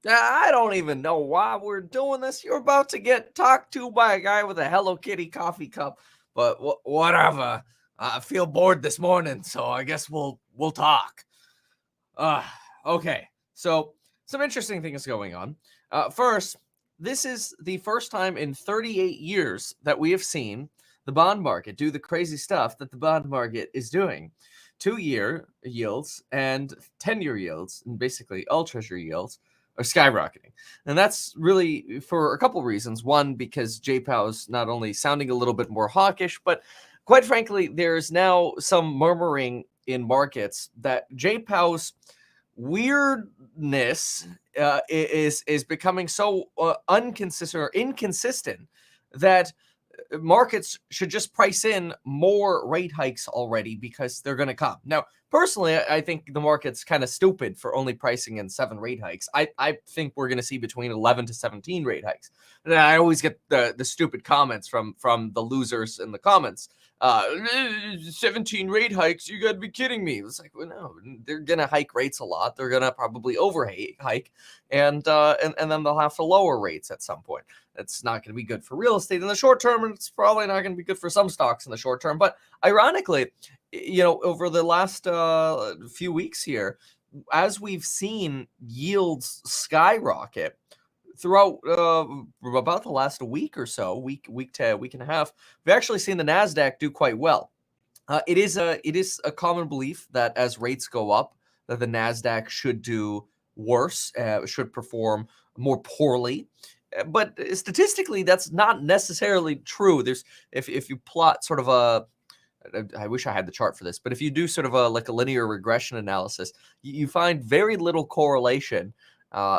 I don't even know why we're doing this. You're about to get talked to by a guy with a Hello Kitty coffee cup, but whatever. I feel bored this morning, so I guess we'll talk. Uh, okay. So some interesting things going on. First, this is the first time in 38 years that we have seen the bond market do the crazy stuff that the bond market is doing. 2-year yields and 10-year yields, and basically all treasury yields, are skyrocketing. And that's really for a couple reasons. One, because J Powell's not only sounding a little bit more hawkish, but quite frankly, there's now some murmuring in markets that J Powell's weirdness is becoming so inconsistent that markets should just price in more rate hikes already because they're going to come. Now, personally, I think the market's kind of stupid for only pricing in 7 rate hikes. I think we're going to see between 11 to 17 rate hikes. And I always get the stupid comments from the losers in the comments. 17 rate hikes, you got to be kidding me. It's like, well, no, they're going to hike rates a lot. They're going to probably over hike and then they'll have to lower rates at some point. It's not going to be good for real estate in the short term, and it's probably not going to be good for some stocks in the short term. But ironically, over the last few weeks here, as we've seen yields skyrocket throughout about the last week or so, week to week and a half, we've actually seen the Nasdaq do quite well. It is a common belief that as rates go up, that the Nasdaq should do worse, should perform more poorly. But statistically, that's not necessarily true. There's if you plot sort of I wish I had the chart for this, but if you do sort of a linear regression analysis, you find very little correlation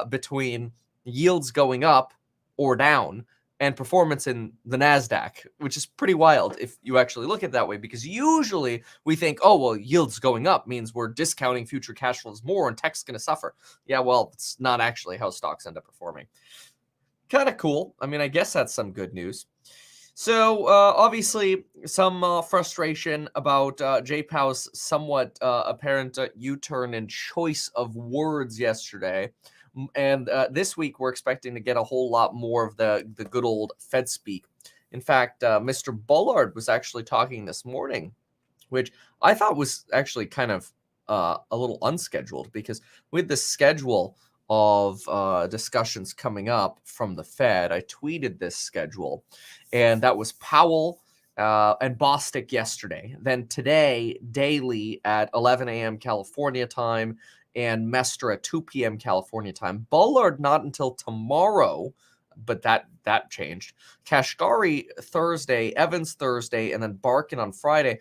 between yields going up or down and performance in the Nasdaq, which is pretty wild if you actually look at it that way, because usually we think, oh, well, yields going up means we're discounting future cash flows more and tech's going to suffer. Yeah, well, it's not actually how stocks end up performing. Kind of cool. I mean, I guess that's some good news. So obviously, some frustration about J Powell's somewhat apparent U-turn in choice of words yesterday. And this week, we're expecting to get a whole lot more of the good old Fed speak. In fact, Mr. Bullard was actually talking this morning, which I thought was actually kind of a little unscheduled, because with the schedule of discussions coming up from the Fed, I tweeted this schedule, and that was Powell and Bostic yesterday. Then today, Daly at 11 a.m. California time, and Mestre at 2 p.m. California time. Bullard not until tomorrow, but that changed. Kashgari Thursday, Evans Thursday, and then Barkin on Friday.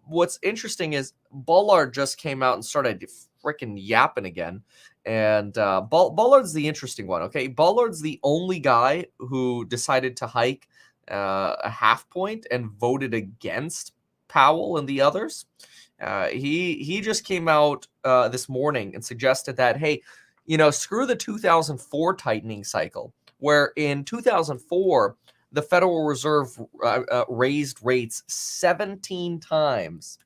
What's interesting is Bullard just came out and started freaking yapping again. And Bullard's the interesting one, okay? Bullard's the only guy who decided to hike a half point and voted against Powell and the others. He just came out this morning and suggested that, hey, screw the 2004 tightening cycle, where in 2004, the Federal Reserve raised rates 17 times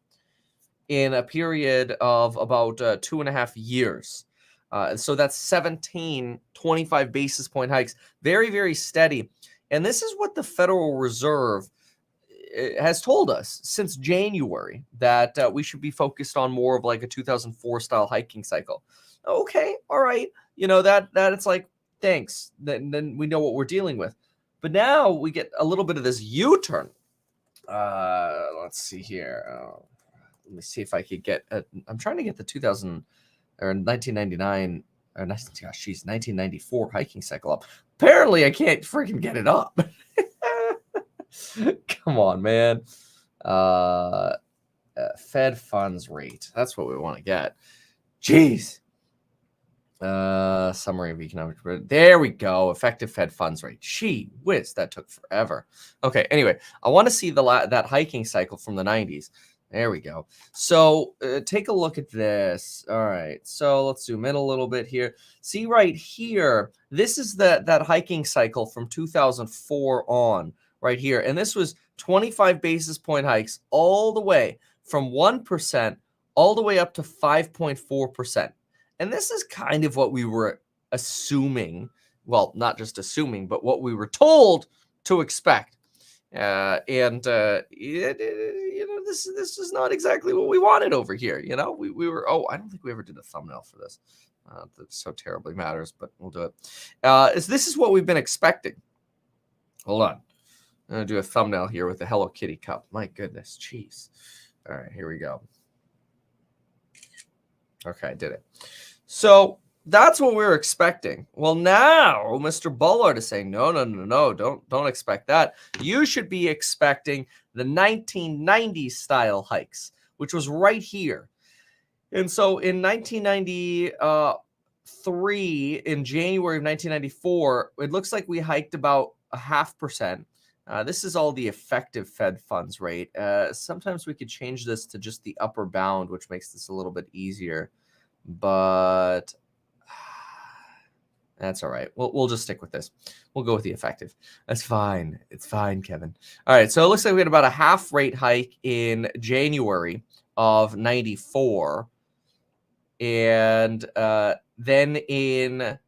in a period of about 2.5 years. So that's 17 25 basis point hikes. Very, very steady. And this is what the Federal Reserve has told us since January, that we should be focused on more of like a 2004 style hiking cycle. Okay, all right. That it's like, thanks. Then we know what we're dealing with. But now we get a little bit of this U-turn. Let's see here. Let me see if I could get. I'm trying to get the 2000 or 1999 or 1994 hiking cycle up. Apparently, I can't freaking get it up. Come on, man. Fed funds rate. That's what we want to get. Jeez. Summary of economic. There we go. Effective Fed funds rate. Gee whiz, that took forever. Okay. Anyway, I want to see that hiking cycle from the 90s. There we go. So take a look at this. All right. So let's zoom in a little bit here. See right here. This is that hiking cycle from 2004 on right here. And this was 25 basis point hikes all the way from 1% all the way up to 5.4%. And this is kind of what we were assuming, well, not just assuming, but what we were told to expect. And this is not exactly what we wanted over here. We were. Oh, I don't think we ever did a thumbnail for this. That so terribly matters, but we'll do it. This is what we've been expecting. Hold on. I'm gonna do a thumbnail here with the Hello Kitty cup. My goodness, jeez. All right, here we go. Okay, I did it. So that's what we were expecting. Well, now Mr. Bullard is saying, no, don't expect that. You should be expecting the 1990s style hikes, which was right here. And so in 1993, in January of 1994, it looks like we hiked about 0.5%. This is all the effective Fed funds rate. Sometimes we could change this to just the upper bound, which makes this a little bit easier. But that's all right. We'll just stick with this. We'll go with the effective. That's fine. It's fine, Kevin. All right. So it looks like we had about a half rate hike in January of 94. And then in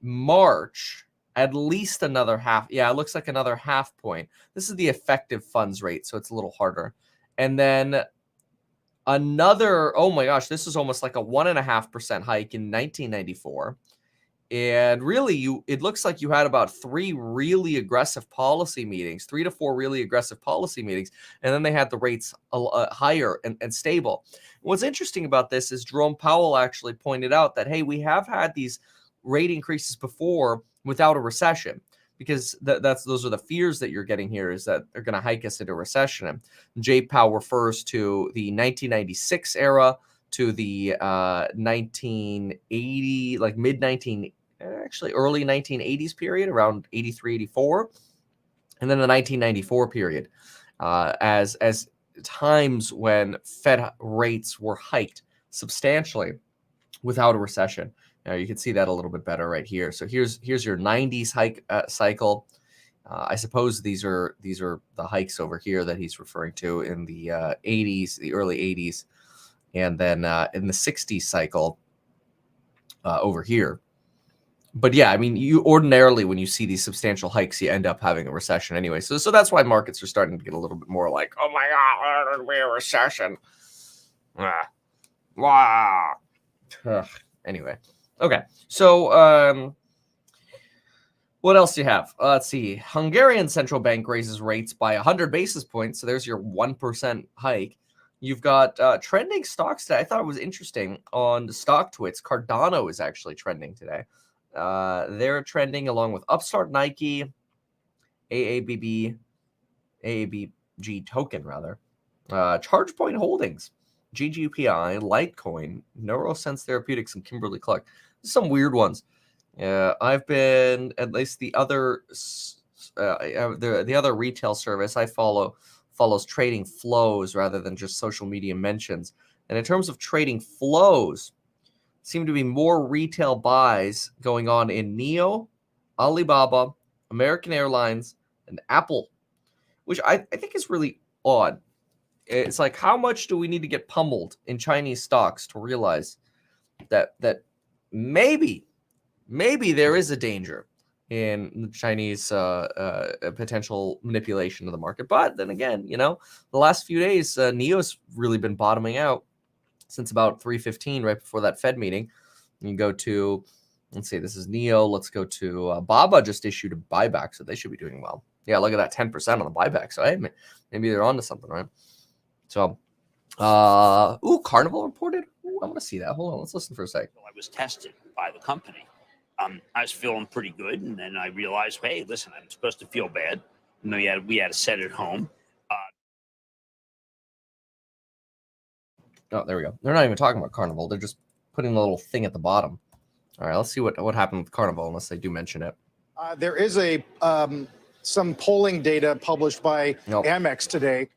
March, at least another half. Yeah, it looks like another half point. This is the effective funds rate, so it's a little harder. And then another, oh my gosh, this is almost like a 1.5% hike in 1994. And really, it looks like you had about 3 really aggressive policy meetings, 3 to 4 really aggressive policy meetings, and then they had the rates higher and stable. What's interesting about this is Jerome Powell actually pointed out that, hey, we have had these rate increases before without a recession, because those are the fears that you're getting here, is that they're going to hike us into recession. And Jay Powell refers to the 1996 era, to the 1980, like early 1980s period, around 83, 84, and then the 1994 period, as times when Fed rates were hiked substantially without a recession. Now you can see that a little bit better right here. So here's your 90s hike cycle. I suppose these are the hikes over here that he's referring to in the 80s, the early 80s, and then in the 60s cycle over here. But yeah, I mean, you ordinarily, when you see these substantial hikes, you end up having a recession anyway. So that's why markets are starting to get a little bit more like, oh my God, we're a recession. Wow. Anyway, okay. So what else do you have? Let's see. Hungarian central bank raises rates by 100 basis points. So there's your 1% hike. You've got trending stocks today. I thought it was interesting on the StockTwits. Cardano is actually trending today. They're trending along with Upstart, Nike, AABG token rather, ChargePoint Holdings, GGPI, Litecoin, Neurosense Therapeutics, and Kimberly-Clark. Some weird ones. I've been, at least the other the other retail service I follows trading flows rather than just social media mentions. And in terms of trading flows, seem to be more retail buys going on in NIO, Alibaba, American Airlines, and Apple, which I think is really odd. It's like, how much do we need to get pummeled in Chinese stocks to realize that maybe there is a danger in the Chinese potential manipulation of the market? But then again, the last few days, NIO's really been bottoming out since about 3:15, right before that Fed meeting. You go to, let's see, this is NIO. Let's go to Baba just issued a buyback, so they should be doing well. Yeah, look at that, 10% on the buyback. So hey, maybe they're onto something, right? So, Carnival reported. Ooh, I want to see that. Hold on, let's listen for a sec. I was tested by the company. I was feeling pretty good, and then I realized, hey, listen, I'm supposed to feel bad. And we had to set it home. Oh, there we go. They're not even talking about Carnival. They're just putting the little thing at the bottom. All right, let's see what happened with Carnival, unless they do mention it. There is some polling data published by Amex today.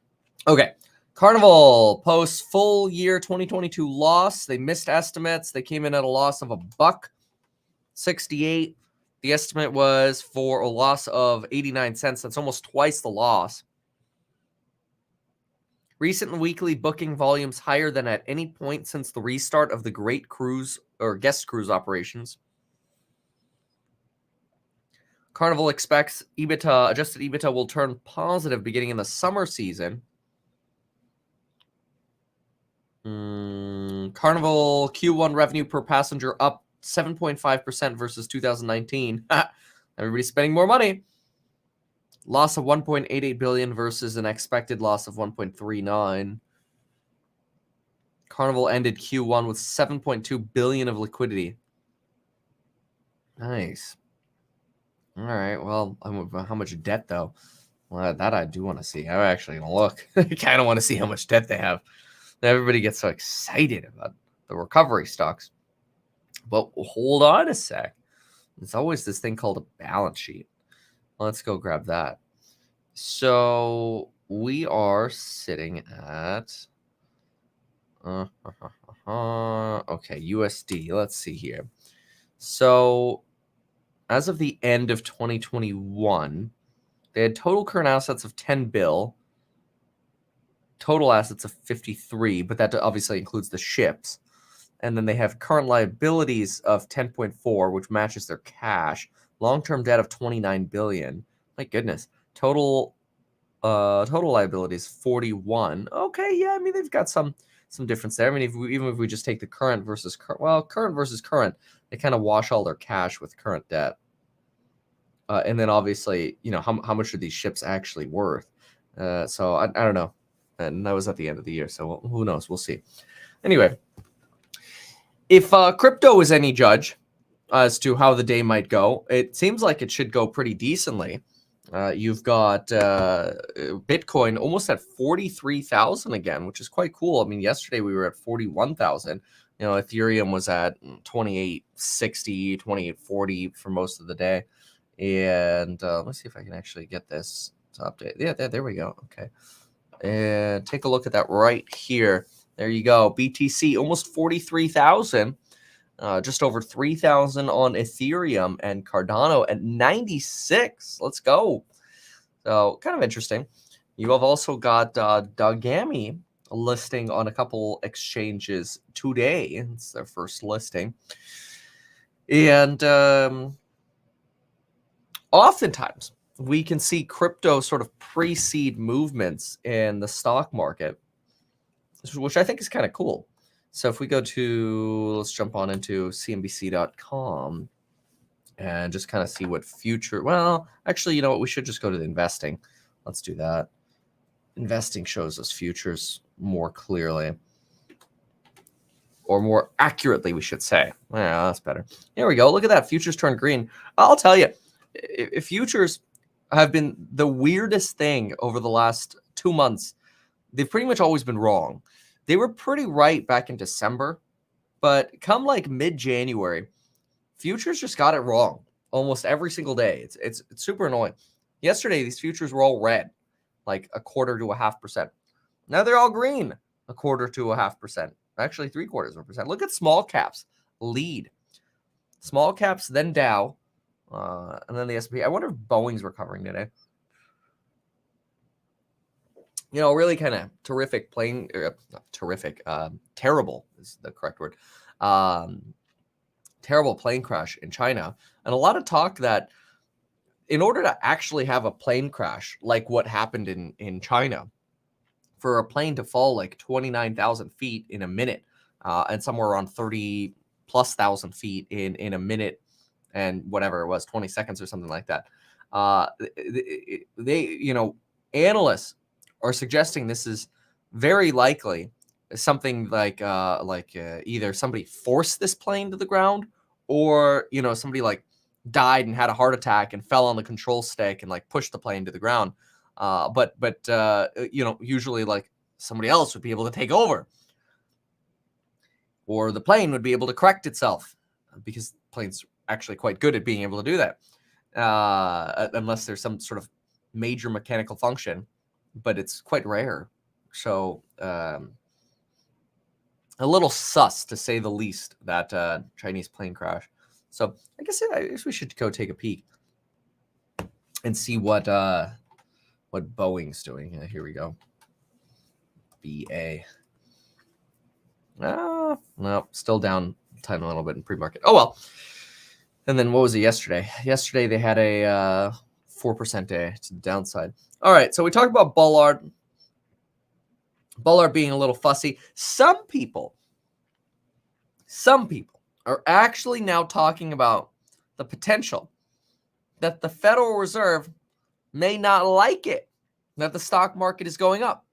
Okay. Carnival posts full year 2022 loss. They missed estimates. They came in at a loss of $1.68. The estimate was for a loss of 89 cents. That's almost twice the loss. Recent weekly booking volumes higher than at any point since the restart of the Great Cruise or Guest Cruise operations. Carnival expects adjusted EBITDA will turn positive beginning in the summer season. Carnival Q1 revenue per passenger up 7.5% versus 2019. Everybody's spending more money. Loss of 1.88 billion versus an expected loss of 1.39. Carnival ended Q1 with 7.2 billion of liquidity. Nice. All right. Well, how much debt though? Well, that I do want to see. I'm actually gonna look. I kind of want to see how much debt they have. Everybody gets so excited about the recovery stocks. But hold on a sec. There's always this thing called a balance sheet. Let's go grab that. So we are sitting at okay, USD. Let's see here. So as of the end of 2021, they had total current assets of 10 bill, total assets of 53, but that obviously includes the ships. And then they have current liabilities of 10.4, which matches their cash. Long-term debt of 29 billion. My goodness. Total liabilities 41. Okay, yeah, I mean they've got some difference there. I mean, even if we just take the current versus current, they kind of wash all their cash with current debt. And then obviously, how much are these ships actually worth? So I don't know. And that was at the end of the year, so who knows? We'll see. Anyway, if crypto is any judge as to how the day might go, it seems like it should go pretty decently. You've got Bitcoin almost at 43,000 again, which is quite cool. I mean, yesterday we were at 41,000. Ethereum was at 2860, 2840 for most of the day. And let's see if I can actually get this to update. Yeah, there we go. Okay. And take a look at that right here. There you go. BTC almost 43,000. Just over 3,000 on Ethereum, and Cardano at 96. Let's go. So kind of interesting. You have also got Dogami listing on a couple exchanges today. It's their first listing. And oftentimes we can see crypto sort of precede movements in the stock market, which I think is kind of cool. So if we go to, let's jump on into cnbc.com and just kind of see what future, well, actually, you know what? We should just go to the investing. Let's do that. Investing shows us futures more clearly, or more accurately, we should say. Yeah, that's better. Here we go. Look at that. Futures turn green. I'll tell you, if futures have been the weirdest thing over the last 2 months. They've pretty much always been wrong. They were pretty right back in December, but come like mid-January, futures just got it wrong almost every single day. It's super annoying. Yesterday, these futures were all red, like 1/4 to 0.5%. Now they're all green, 1/4 to 0.5%. Actually, 0.75%. Look at small caps lead. Small caps, then Dow, and then the S&P. I wonder if Boeing's recovering today. Really kind of terrific terrible is the correct word. Terrible plane crash in China. And a lot of talk that in order to actually have a plane crash like what happened in China, for a plane to fall like 29,000 feet in a minute, and somewhere around 30,000+ feet in a minute and whatever it was, 20 seconds or something like that. Analysts are suggesting this is very likely something like either somebody forced this plane to the ground, or somebody like died and had a heart attack and fell on the control stick and like pushed the plane to the ground. But usually like somebody else would be able to take over, or the plane would be able to correct itself, because the plane's actually quite good at being able to do that, unless there's some sort of major mechanical function. But it's quite rare. So a little sus, to say the least, that Chinese plane crash. So I guess we should go take a peek and see what Boeing's doing. Here we go. BA. No, still down a little bit in pre-market. Oh well. And then what was it yesterday? Yesterday they had a 4% day to the downside. All right, so we talked about Bullard. Bullard being a little fussy. Some people are actually now talking about the potential that the Federal Reserve may not like it that the stock market is going up,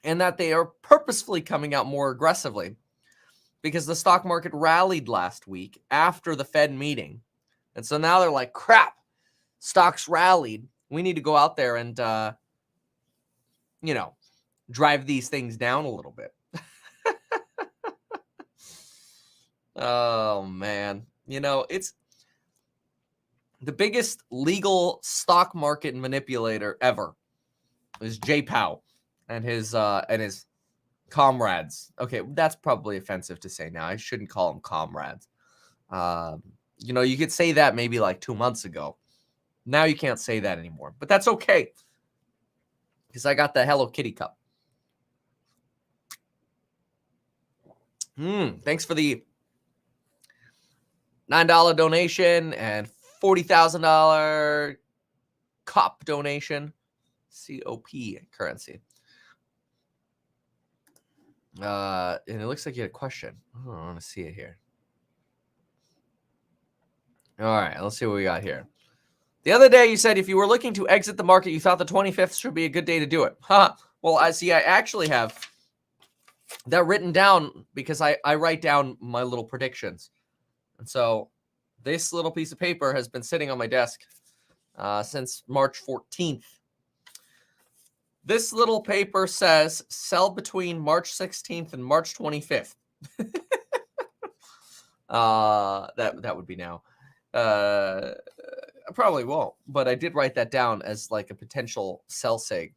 and that they are purposefully coming out more aggressively because the stock market rallied last week after the Fed meeting. And so now they're like, crap, stocks rallied. We need to go out there and, drive these things down a little bit. Oh, man. It's the biggest legal stock market manipulator ever is Jay Powell and his comrades. Okay, that's probably offensive to say now. I shouldn't call them comrades. You could say that maybe like 2 months ago. Now you can't say that anymore. But that's okay, because I got the Hello Kitty cup. Thanks for the $9 donation and $40,000 COP donation. COP currency. And it looks like you had a question. Oh, I want to see it here. All right, let's see what we got here. The other day you said if you were looking to exit the market, you thought the 25th should be a good day to do it. Well, I actually have that written down because I write down my little predictions. And so this little piece of paper has been sitting on my desk since March 14th. This little paper says sell between March 16th and March 25th. That would be now. I probably won't, but I did write that down as like a potential sell sig.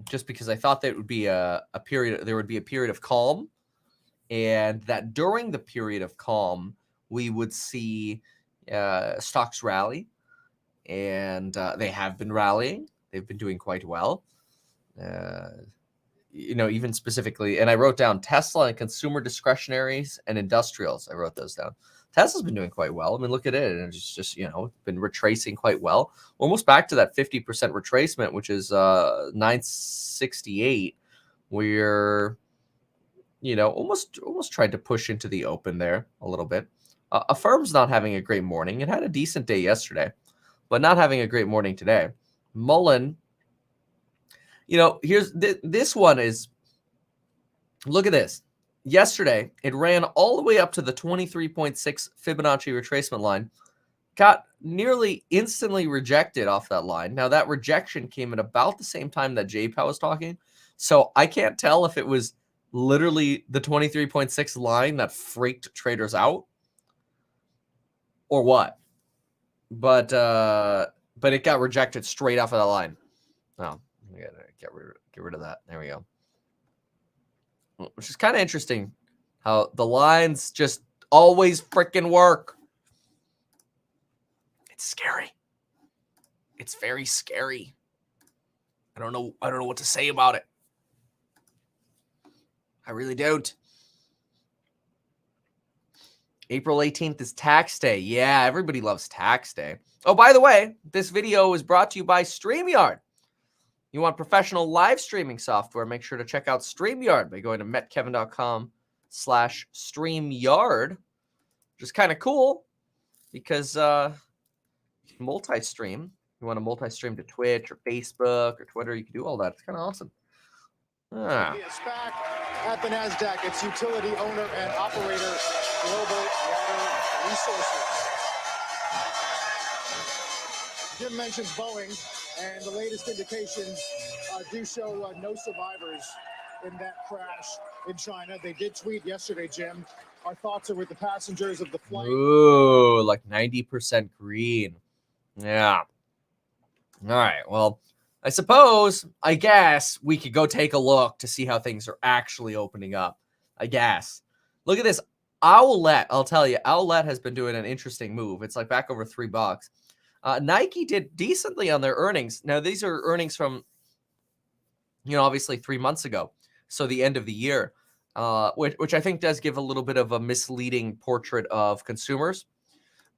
Just because I thought that it would be a period, there would be a period of calm, and that during the period of calm, we would see stocks rally, and they have been rallying. They've been doing quite well. Even specifically, and I wrote down Tesla and consumer discretionaries and industrials. I wrote those down. Tesla's been doing quite well. I mean, look at it. And it's just been retracing quite well. Almost back to that 50% retracement, which is 968. We're, almost tried to push into the open there a little bit. Affirm's not having a great morning. It had a decent day yesterday, but not having a great morning today. Mullen, here's this one is, look at this. Yesterday, it ran all the way up to the 23.6 Fibonacci retracement line, got nearly instantly rejected off that line. Now, that rejection came at about the same time that J-Pow was talking, so I can't tell if it was literally the 23.6 line that freaked traders out or what. But it got rejected straight off of that line. Oh, we gotta get rid of that. There we go. Which is kind of interesting how the lines just always freaking work. It's scary. It's very scary. I don't know what to say about it. I really don't. April 18th is tax day. Yeah, everybody loves tax day. Oh, by the way, this video is brought to you by StreamYard. You want professional live streaming software, make sure to check out StreamYard by going to metkevin.com/StreamYard, which is kind of cool because you can multi-stream. You want to multi-stream to Twitch or Facebook or Twitter, you can do all that. It's kind of awesome. It's back at the NASDAQ. It's utility owner and operator, Global Water Resources. Jim mentions Boeing, and the latest indications do show no survivors in that crash in China. They did tweet yesterday, Jim. Our thoughts are with the passengers of the flight. Ooh, like 90% green. Yeah. All right. Well, I guess we could go take a look to see how things are actually opening up. I guess. Look at this. Owlet, I'll tell you, Owlet has been doing an interesting move. It's like back over $3. Nike did decently on their earnings. Now, these are earnings from, obviously 3 months ago. So the end of the year. which I think does give a little bit of a misleading portrait of consumers.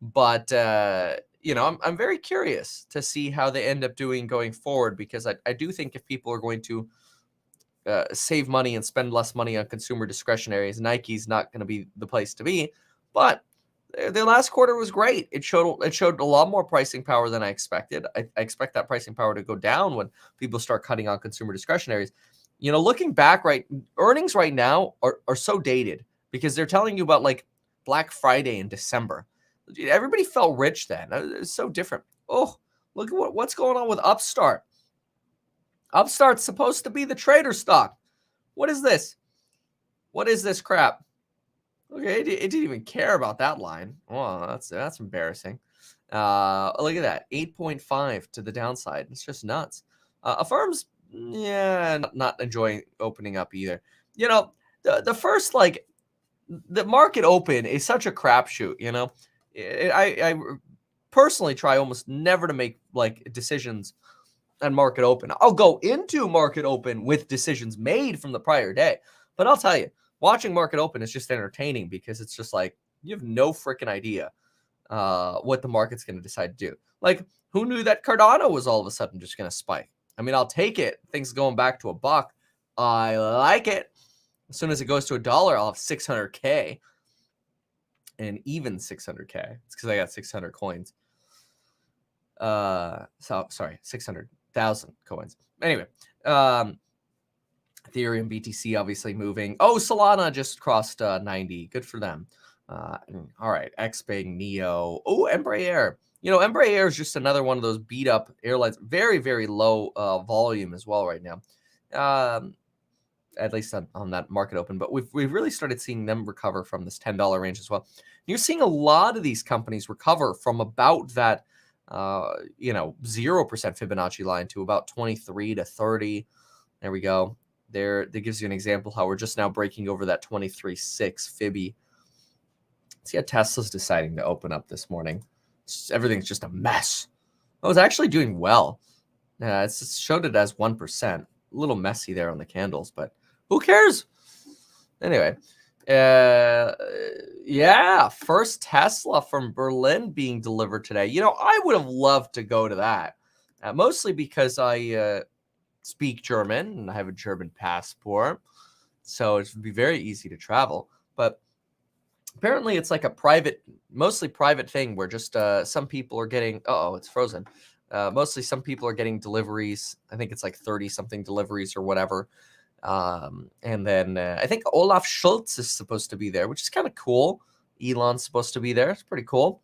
But I'm very curious to see how they end up doing going forward, because I do think if people are going to save money and spend less money on consumer discretionaries, Nike's not going to be the place to be. But their last quarter was great. It showed a lot more pricing power than I expected. I expect that pricing power to go down when people start cutting on consumer discretionaries. Looking back, earnings right now are so dated, because they're telling you about like Black Friday in December. Everybody felt rich then. It's so different. Oh, look at what's going on with Upstart. Upstart's supposed to be the trader stock. What is this? What is this crap? Okay, it didn't even care about that line. Oh, that's embarrassing. Look at that, 8.5 to the downside. It's just nuts. Affirm's, not enjoying opening up either. The first, the market open is such a crapshoot. I personally try almost never to make decisions on market open. I'll go into market open with decisions made from the prior day, but I'll tell you, watching market open is just entertaining, because it's just like you have no freaking idea what the market's going to decide to do. Like, who knew that Cardano was all of a sudden just going to spike? I mean, I'll take it. Things going back to $1. I like it. As soon as it goes to $1, I'll have 600K, and even 600K. It's because I got 600 coins. Sorry, 600,000 coins. Anyway, Ethereum, BTC obviously moving. Oh, Solana just crossed 90. Good for them. All right, Xpeng, Neo. Oh, Embraer. Embraer is just another one of those beat up airlines. Very, very low volume as well right now. At least on that market open. But we've really started seeing them recover from this $10 range as well. You're seeing a lot of these companies recover from about that 0% Fibonacci line to about 23 to 30. There we go. That gives you an example how we're just now breaking over that 23.6 Fibby. See how Tesla's deciding to open up this morning. Everything's just a mess. I was actually doing well. It showed it as 1%. A little messy there on the candles, but who cares? Anyway, first Tesla from Berlin being delivered today. I would have loved to go to that, mostly because I speak German and I have a German passport, so it would be very easy to travel. But apparently it's like a mostly private thing where just some people are getting, it's frozen. Mostly some people are getting deliveries. I think it's like 30 something deliveries or whatever. And then I think Olaf Scholz is supposed to be there, which is kind of cool. Elon's supposed to be there. It's pretty cool.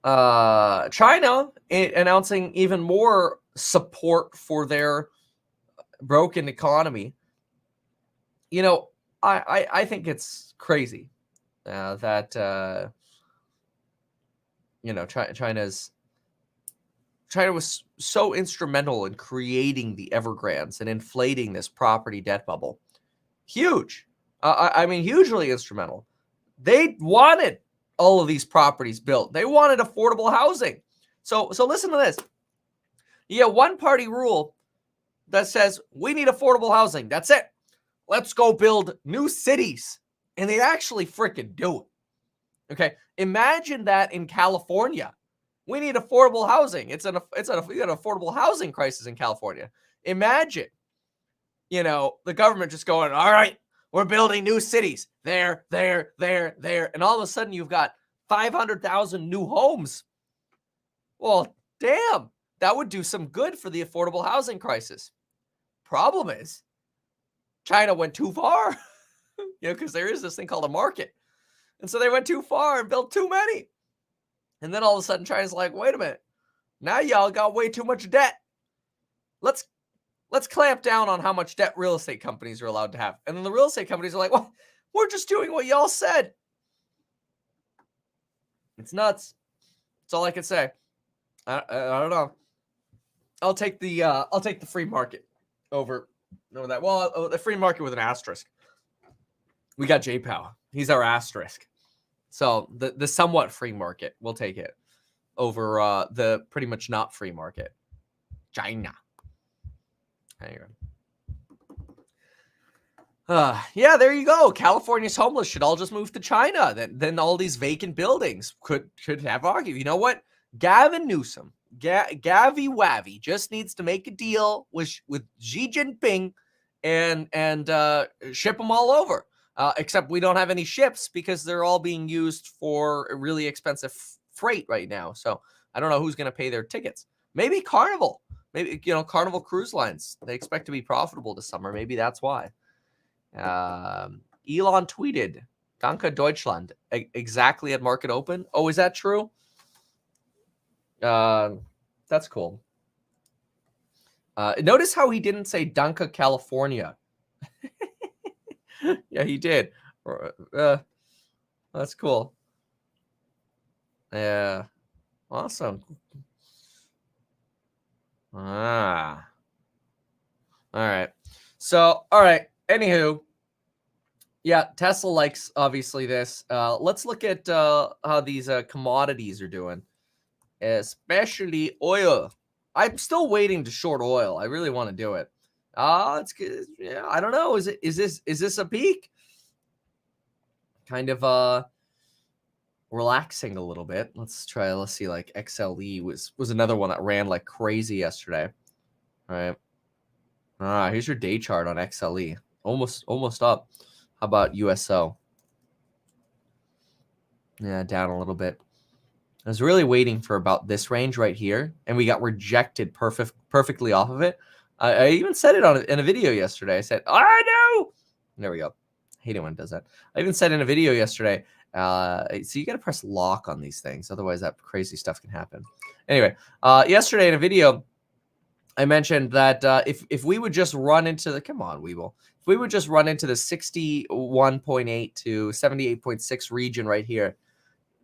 China announcing even more support for their broken economy. I think it's crazy that China was so instrumental in creating the Evergrandes and inflating this property debt bubble. Huge. I mean, hugely instrumental. They wanted all of these properties built. They wanted affordable housing. So listen to this. You get one party rule that says we need affordable housing. That's it. Let's go build new cities. And they actually freaking do it. Okay. Imagine that in California. We need affordable housing. We got an affordable housing crisis in California. Imagine, the government just going, all right, we're building new cities there. And all of a sudden you've got 500,000 new homes. Well, damn, that would do some good for the affordable housing crisis. Problem is, China went too far, because there is this thing called a market. And so they went too far and built too many. And then all of a sudden China's like, wait a minute, now y'all got way too much debt. Let's clamp down on how much debt real estate companies are allowed to have. And then the real estate companies are like, well, we're just doing what y'all said. It's nuts. That's all I can say. I don't know. I'll take the free market over that. Well, the free market with an asterisk. We got J-Pow. He's our asterisk. So the somewhat free market, we'll take it over the pretty much not free market. China. There you go. Yeah, there you go. California's homeless should all just move to China. Then all these vacant buildings could have argued. You know what? Gavin Newsom, Gavi Wavy, just needs to make a deal with Xi Jinping and ship them all over. Except we don't have any ships because they're all being used for really expensive freight right now. So I don't know who's going to pay their tickets. Maybe Carnival. Maybe Carnival Cruise Lines. They expect to be profitable this summer. Maybe that's why. Elon tweeted, Danke Deutschland, exactly at market open. Oh, is that true? That's cool. Notice how he didn't say Danke California. Yeah, he did. That's cool. Yeah. Awesome. All right. So, all right. Anywho, yeah, Tesla likes obviously this. Let's look at how these commodities are doing, especially oil. I'm still waiting to short oil. I really want to do it. It's good. Yeah, I don't know. Is this a peak? Kind of relaxing a little bit. Let's see. Like XLE was another one that ran like crazy yesterday. All right. Here's your day chart on XLE. Almost up. How about USO? Yeah, down a little bit. I was really waiting for about this range right here, and we got rejected perfectly off of it. I even said it in a video yesterday. I said, "I know." There we go. I hate it when it does that. I even said in a video yesterday. So you got to press lock on these things, otherwise that crazy stuff can happen. Anyway, yesterday in a video, I mentioned that if we would just run into the if we would just run into the 61.8 to 78.6 region right here,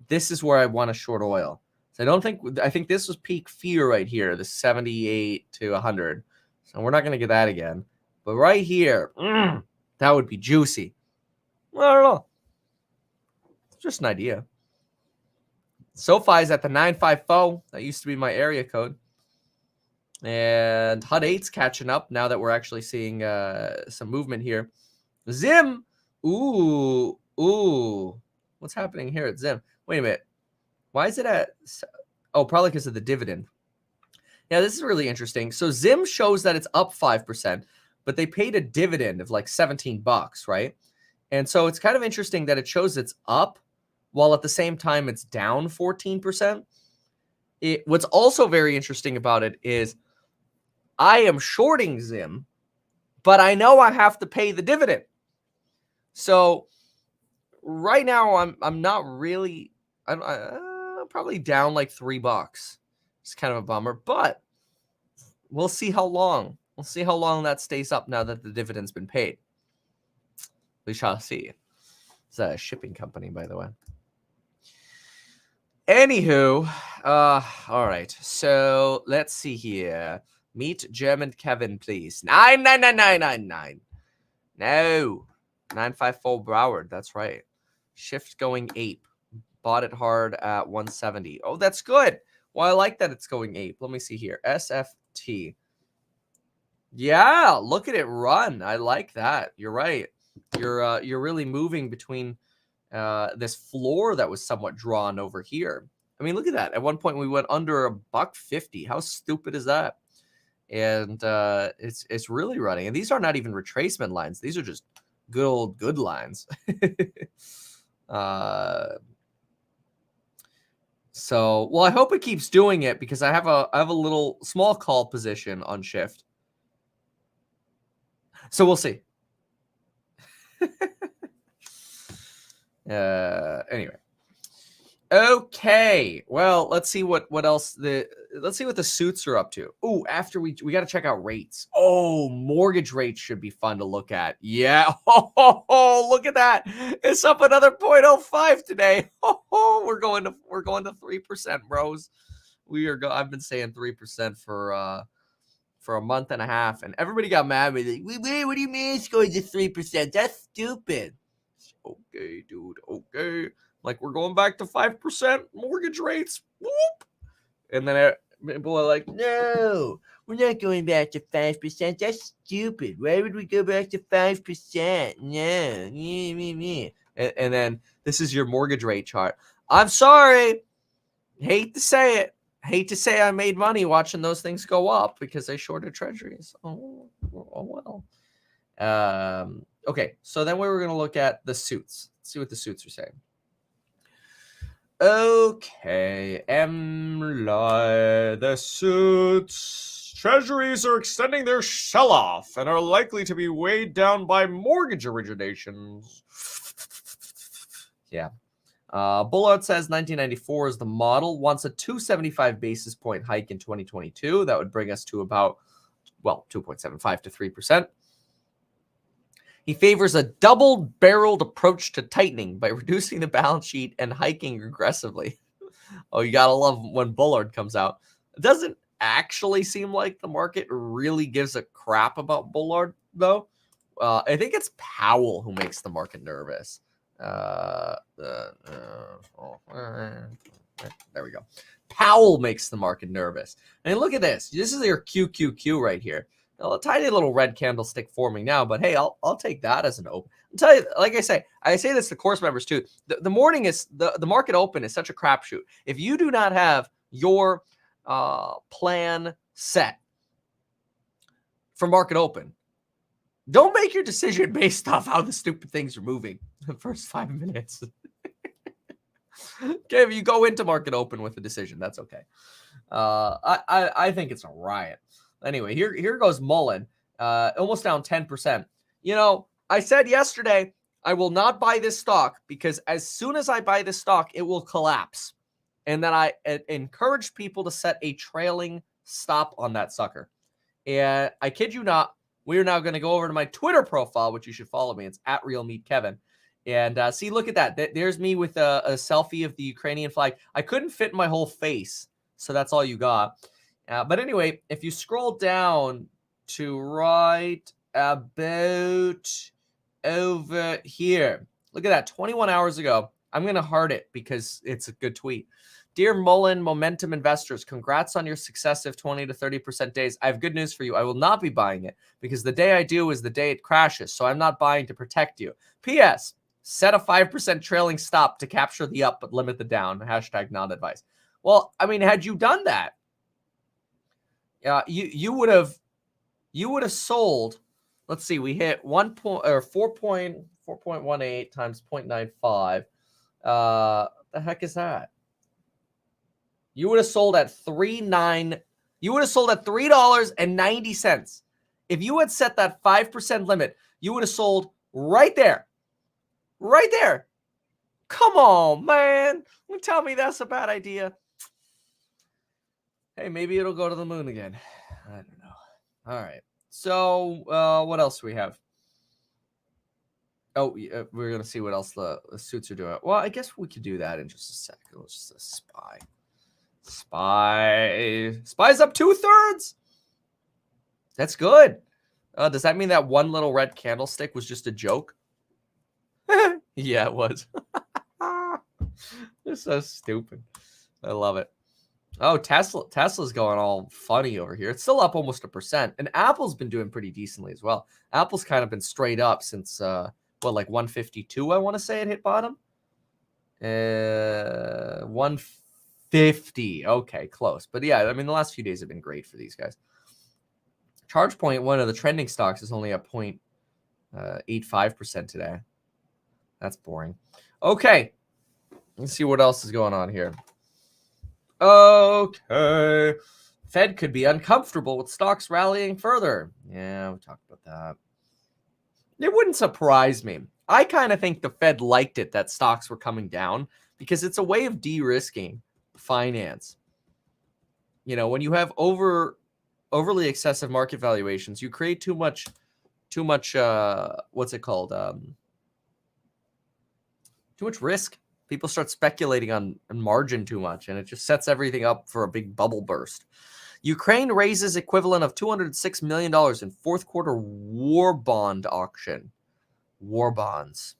this is where I want to short oil. So I think this was peak fear right here, the 78 to 100. So we're not going to get that again. But right here, that would be juicy. Well, I don't know. It's just an idea. SoFi's at the 950. That used to be my area code. And HUD 8's catching up now that we're actually seeing some movement here. Zim. Ooh. What's happening here at Zim? Wait a minute. Why is it at... Oh, probably because of the dividend. Yeah, this is really interesting. So Zim shows that it's up 5%, but they paid a dividend of like $17, right? And so it's kind of interesting that it shows it's up while at the same time it's down 14%. What's also very interesting about it is I am shorting Zim, but I know I have to pay the dividend. So right now I'm not really... I'm probably down like $3. It's kind of a bummer, but we'll see how long. We'll see how long that stays up now that the dividend's been paid. We shall see. It's a shipping company, by the way. Anywho, all right. So let's see here. Meet German Kevin, please. 99999. No. 954 Broward. That's right. Shift going ape. Bought it hard at 170. Oh, that's good. Well, I like that it's going ape. Let me see here. SFT. Yeah, look at it run. I like that. You're right. You're really moving between this floor that was somewhat drawn over here. I mean, look at that. At one point, we went under $1.50. How stupid is that? And it's really running. And these are not even retracement lines. These are just good lines. So, well, I hope it keeps doing it because I have a little small call position on shift. So we'll see. Anyway. Okay. Well, let's see what else let's see what the suits are up to. Oh, after we got to check out rates. Oh, mortgage rates should be fun to look at. Yeah. Oh, look at that. It's up another 0.05 today. Oh, we're going to 3%, bros. I've been saying 3% for a month and a half, and everybody got mad at me. Like, wait, what do you mean it's going to 3%? That's stupid. Okay, dude. Okay. Like, we're going back to 5% mortgage rates. Whoop. And then People are like, no, we're not going back to 5%. That's stupid. Why would we go back to 5%? No. And then this is your mortgage rate chart. I'm sorry. Hate to say it. Hate to say I made money watching those things go up because I shorted treasuries. Oh well. Okay, so then we were going to look at the suits. Let's see what the suits are saying. Okay, Emily, the suits. Treasuries are extending their sell-off and are likely to be weighed down by mortgage originations. Yeah. Bullard says 1994 is the model, wants a 275 basis point hike in 2022. That would bring us to about, 2.75 to 3%. He favors a double-barreled approach to tightening by reducing the balance sheet and hiking aggressively. Oh, you gotta love when Bullard comes out. It doesn't actually seem like the market really gives a crap about Bullard, though. I think it's Powell who makes the market nervous. There we go. Powell makes the market nervous. And look at this. This is your QQQ right here. A tiny little red candlestick forming now, but hey, I'll take that as an open. I'll tell you, like I say this to course members too. The morning is the market open is such a crapshoot. If you do not have your plan set for market open, don't make your decision based off how the stupid things are moving the first 5 minutes. Okay, if you go into market open with a decision, that's okay. I think it's a riot. Anyway, here goes Mullen, almost down 10%. You know, I said yesterday I will not buy this stock because as soon as I buy this stock, it will collapse. And then I encouraged people to set a trailing stop on that sucker. And I kid you not, we are now going to go over to my Twitter profile, which you should follow me. It's @RealMeatKevin. And see, look at that. There's me with a selfie of the Ukrainian flag. I couldn't fit my whole face, so that's all you got. But anyway, if you scroll down to right about over here, look at that, 21 hours ago. I'm going to heart it because it's a good tweet. Dear Mullen Momentum investors, congrats on your successive 20 to 30% days. I have good news for you. I will not be buying it because the day I do is the day it crashes. So I'm not buying to protect you. P.S. Set a 5% trailing stop to capture the up but limit the down. # not advice. Well, I mean, had you done that, you would have sold. Let's see, we hit 4.18 times 0.95. The heck is that? You would have sold at You would have sold at $3.90. If you had set that 5% limit, you would have sold right there. Right there. Come on, man. Don't tell me that's a bad idea. Hey, maybe it'll go to the moon again. I don't know. All right. So, what else do we have? Oh, we're going to see what else the suits are doing. Well, I guess we could do that in just a second. Let's just SPY. SPY's up 2/3. That's good. Does that mean that one little red candlestick was just a joke? Yeah, it was. It's so stupid. I love it. Oh, Tesla's going all funny over here. It's still up almost 1%. And Apple's been doing pretty decently as well. Apple's kind of been straight up since, like 152, I want to say it hit bottom? 150. Okay, close. But yeah, I mean, the last few days have been great for these guys. ChargePoint, one of the trending stocks, is only up 0.85% today. That's boring. Okay. Let's see what else is going on here. Okay. Fed could be uncomfortable with stocks rallying further. Yeah, we talked about that. It wouldn't surprise me. I kind of think the Fed liked it that stocks were coming down because it's a way of de-risking finance. You know, when you have overly excessive market valuations, you create too much what's it called? Too much risk. People start speculating on margin too much, and it just sets everything up for a big bubble burst. Ukraine raises equivalent of $206 million in fourth quarter war bond auction. War bonds.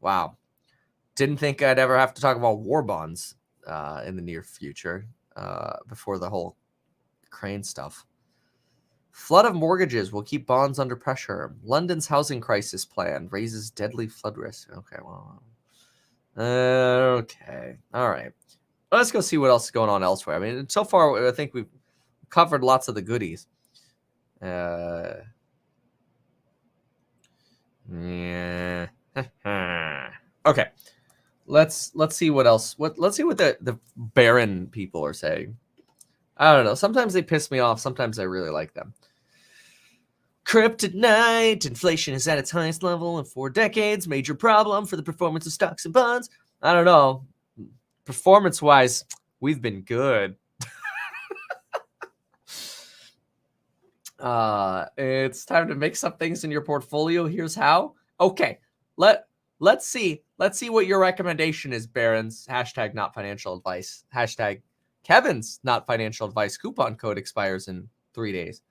Wow. Didn't think I'd ever have to talk about war bonds in the near future. before the whole Ukraine stuff. Flood of mortgages will keep bonds under pressure. London's housing crisis plan raises deadly flood risk. Okay, well, okay, all right. Let's go see what else is going on elsewhere. I mean, so far, I think we've covered lots of the goodies. Yeah. Okay. Let's see what else. Let's see what the barren people are saying. I don't know. Sometimes they piss me off. Sometimes I really like them. Kryptonite. Inflation is at its highest level in 4 decades. Major problem for the performance of stocks and bonds. I don't know. Performance-wise, we've been good. It's time to mix up things in your portfolio. Here's how. Okay, let's see what your recommendation is, Barron's. Hashtag not financial advice. Hashtag Kevin's not financial advice. Coupon code expires in 3 days.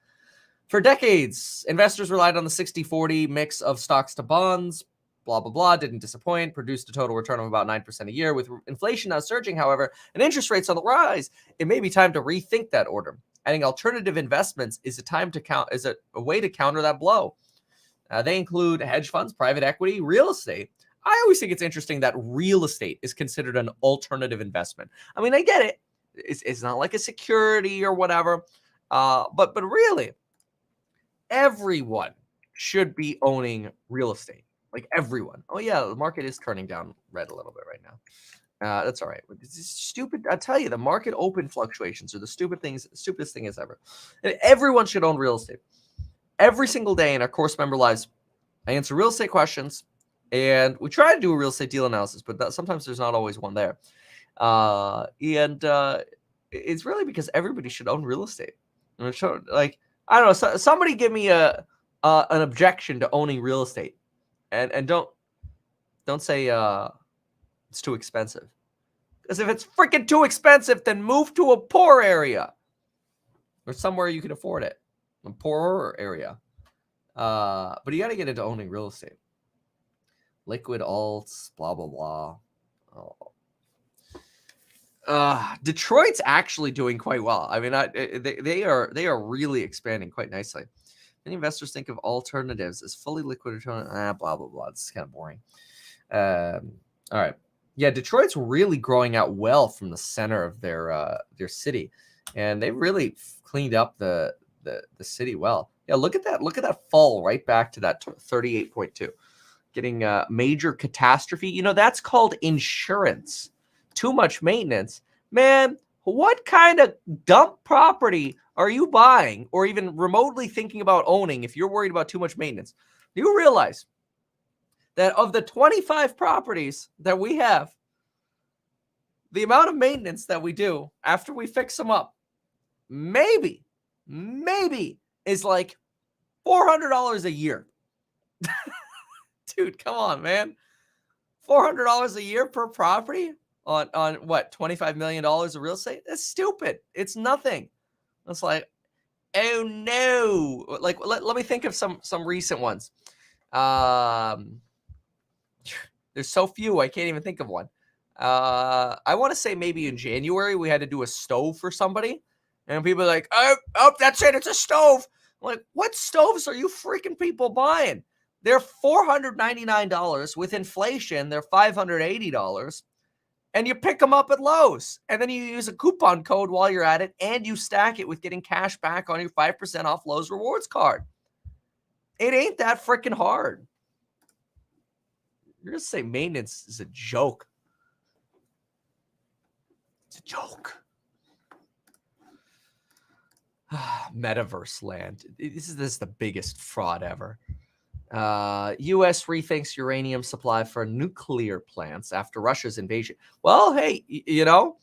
For decades, investors relied on the 60-40 mix of stocks to bonds. Blah, blah, blah. Didn't disappoint. Produced a total return of about 9% a year. With inflation now surging, however, and interest rates on the rise, it may be time to rethink that order. Adding alternative investments is a way to counter that blow. They include hedge funds, private equity, real estate. I always think it's interesting that real estate is considered an alternative investment. I mean, I get it. It's not like a security or whatever. But really, everyone should be owning real estate. Like everyone. Oh yeah, the market is turning down red a little bit right now. That's all right. It's stupid. I tell you, the market open fluctuations are the stupidest thing as ever. And everyone should own real estate. Every single day in our course member lives, I answer real estate questions, and we try to do a real estate deal analysis, but sometimes there's not always one there. It's really because everybody should own real estate. Like, I don't know. Somebody give me an objection to owning real estate, and don't say it's too expensive. Because if it's freaking too expensive, then move to a poor area or somewhere you can afford it. A poorer area. But you got to get into owning real estate. Liquid alts, blah, blah, blah. Detroit's actually doing quite well. I mean, they are really expanding quite nicely. Many investors think of alternatives as fully liquid. Blah, blah, blah. It's kind of boring. All right. Yeah, Detroit's really growing out well from the center of their city, and they really cleaned up the city well. Yeah, look at that. Look at that fall right back to that 38.2. Getting a major catastrophe. You know, that's called insurance. Too much maintenance. Man, what kind of dump property are you buying or even remotely thinking about owning if you're worried about too much maintenance? Do you realize that of the 25 properties that we have, the amount of maintenance that we do after we fix them up, maybe is like $400 a year. Dude, come on, man. $400 a year per property on what, $25 million of real estate? That's stupid. It's nothing. It's like, oh no. Like, let me think of some recent ones. There's so few, I can't even think of one. I want to say maybe in January we had to do a stove for somebody, and people are like, oh, that's it, it's a stove. I'm like, what stoves are you freaking people buying? They're $499. With inflation, they're $580. And you pick them up at Lowe's. And then you use a coupon code while you're at it, and you stack it with getting cash back on your 5% off Lowe's Rewards card. It ain't that freaking hard. You're going to say maintenance is a joke. It's a joke. Metaverse land. This is the biggest fraud ever. U.S. rethinks uranium supply for nuclear plants after Russia's invasion. Well, hey, you know,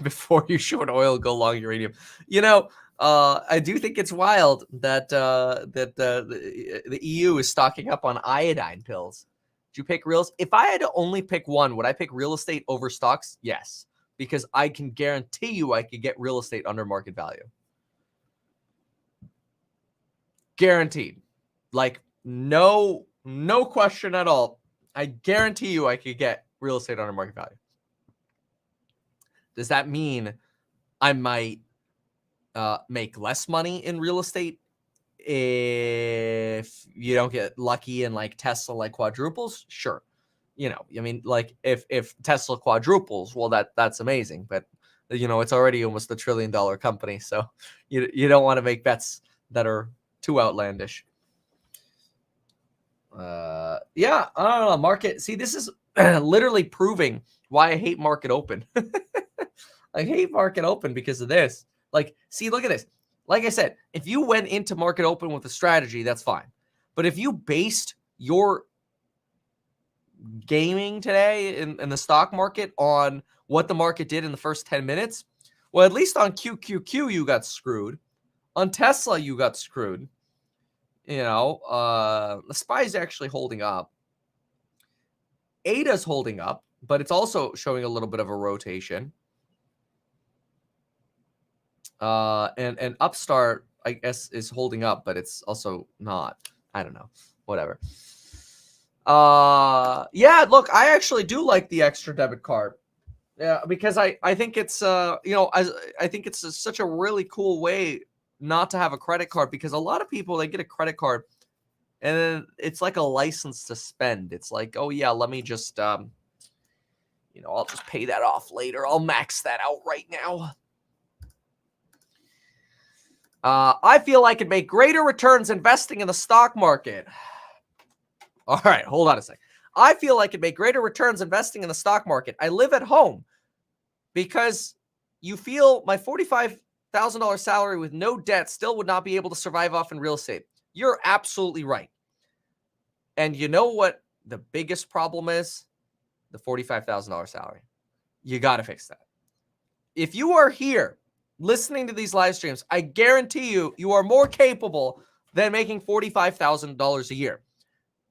before you short oil, go long uranium. You know, I do think it's wild that the EU is stocking up on iodine pills. Did you pick reals? If I had to only pick one, would I pick real estate over stocks? Yes, because I can guarantee you I could get real estate under market value. Guaranteed. Like, no question at all. I guarantee you I could get real estate under market value. Does that mean I might make less money in real estate if you don't get lucky and like Tesla like quadruples? Sure. I mean, like if Tesla quadruples, well, that's amazing. But it's already almost $1 trillion company, so you don't want to make bets that are too outlandish. Yeah, I don't know. Market. See, this is literally proving why I hate market open. I hate market open because of this. Like, see, look at this. Like I said, if you went into market open with a strategy, that's fine. But if you based your gaming today in the stock market on what the market did in the first 10 minutes, well, at least on QQQ, you got screwed. On Tesla, you got screwed. The SPY is actually holding up. ADA's holding up, but it's also showing a little bit of a rotation. And Upstart, I guess, is holding up, but it's also not. I don't know. Whatever. Yeah, look, I actually do like the extra debit card. Yeah, because I think it's I think it's such a really cool way not to have a credit card, because a lot of people, they get a credit card and then it's like a license to spend. It's like, oh yeah, let me just I'll just pay that off later. I'll max that out right now. I feel I could make greater returns investing in the stock market. All right, hold on a sec. I feel I could make greater returns investing in the stock market. I live at home because you feel my $45,000 salary with no debt still would not be able to survive off in real estate. You're absolutely right. And you know what the biggest problem is? The $45,000 salary. You got to fix that. If you are here listening to these live streams, I guarantee you are more capable than making $45,000 a year.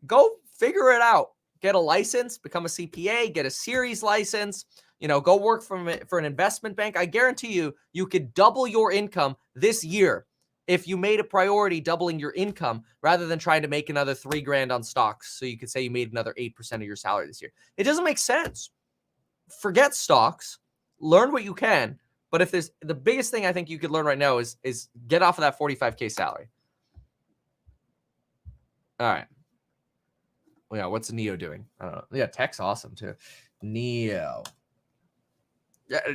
Go figure it out. Get a license, become a CPA, get a series license, go work for an investment bank. I guarantee you could double your income this year if you made a priority doubling your income rather than trying to make another $3,000 on stocks so you could say you made another 8% of your salary this year. It doesn't make sense. Forget stocks. Learn what you can. But if there's the biggest thing I think you could learn right now is get off of that 45K salary. All right. Well, yeah, what's Neo doing? I don't know. Yeah, tech's awesome too. Neo.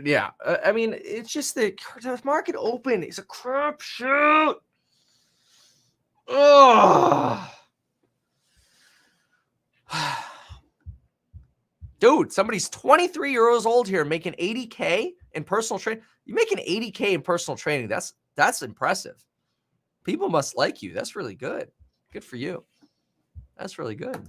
Yeah. I mean, it's just the market open. It's a crapshoot. Oh. Dude, somebody's 23 years old here making 80K in personal training. You're making 80K in personal training. That's impressive. People must like you. That's really good. Good for you. That's really good.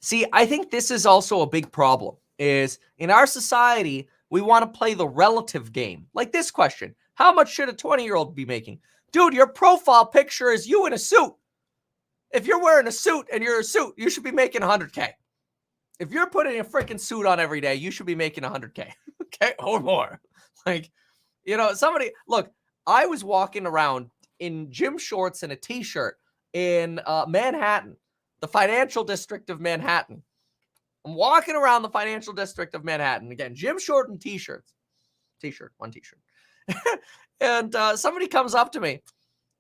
See, I think this is also a big problem, is in our society, we want to play the relative game. Like this question: how much should a 20-year-old be making? Dude, your profile picture is you in a suit. If you're wearing a suit and you're a suit, you should be making 100K. If you're putting a freaking suit on every day, you should be making 100K. Okay, or more. Like, somebody, look, I was walking around in gym shorts and a t-shirt in Manhattan, the financial district of Manhattan. I'm walking around the financial district of Manhattan. Again, gym short and t-shirts. One t-shirt. And somebody comes up to me.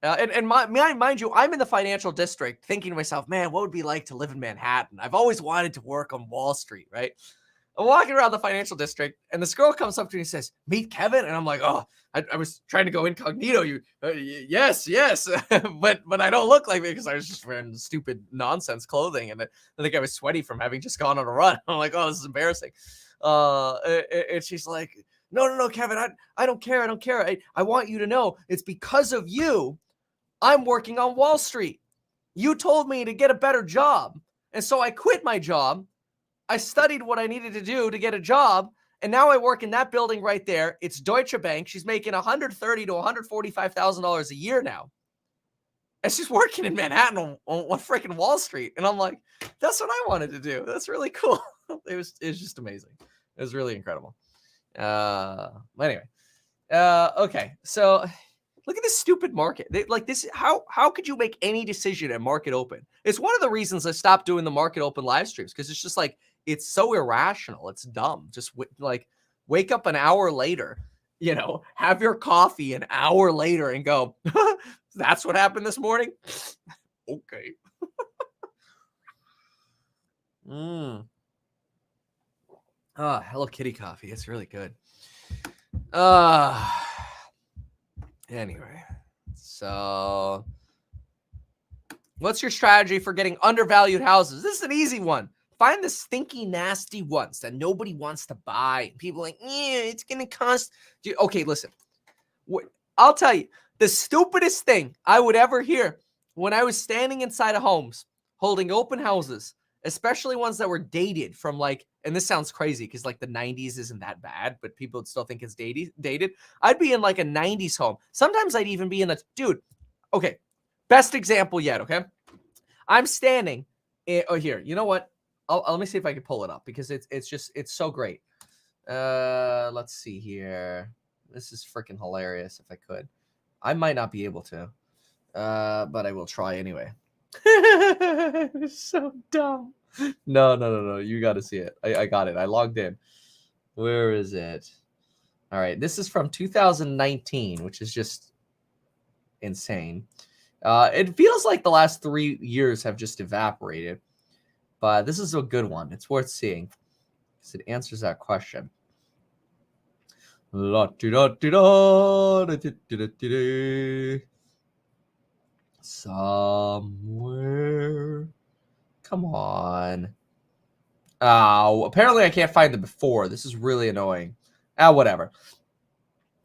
Mind you, I'm in the financial district thinking to myself, man, what would it be like to live in Manhattan? I've always wanted to work on Wall Street, right? I'm walking around the financial district, and this girl comes up to me and says, meet Kevin. And I'm like, oh, I was trying to go incognito. Yes. but I don't look like me because I was just wearing stupid nonsense clothing. And I think I was sweaty from having just gone on a run. I'm like, oh, this is embarrassing. And she's like, no, Kevin, I don't care. I want you to know it's because of you I'm working on Wall Street. You told me to get a better job. And so I quit my job. I studied what I needed to do to get a job. And now I work in that building right there. It's Deutsche Bank. She's making $130,000 to $145,000 a year now. And she's working in Manhattan on freaking Wall Street. And I'm like, that's what I wanted to do. That's really cool. It was just amazing. It was really incredible. Anyway. Okay. So look at this stupid market. How could you make any decision at market open? It's one of the reasons I stopped doing the market open live streams, because it's just like, it's so irrational. It's dumb. Just like wake up an hour later, have your coffee an hour later and go, that's what happened this morning. Okay. Hello Kitty coffee. It's really good. Anyway, so what's your strategy for getting undervalued houses? This is an easy one. Find the stinky, nasty ones that nobody wants to buy. People are like, yeah, it's going to cost. Okay, listen. I'll tell you, the stupidest thing I would ever hear when I was standing inside of homes, holding open houses, especially ones that were dated from and this sounds crazy because the 90s isn't that bad, but people would still think it's dated. I'd be in a 90s home. Sometimes I'd even be in okay, best example yet, okay? I'm standing here. You know what? Let me see if I can pull it up because it's so great. Let's see here. This is freaking hilarious if I could. I might not be able to, but I will try anyway. It's so dumb. No. You got to see it. I got it. I logged in. Where is it? All right. This is from 2019, which is just insane. It feels like the last 3 years have just evaporated, but this is a good one. It's worth seeing because it answers that question. Somewhere. Come on. Oh, apparently I can't find the before. This is really annoying. Whatever.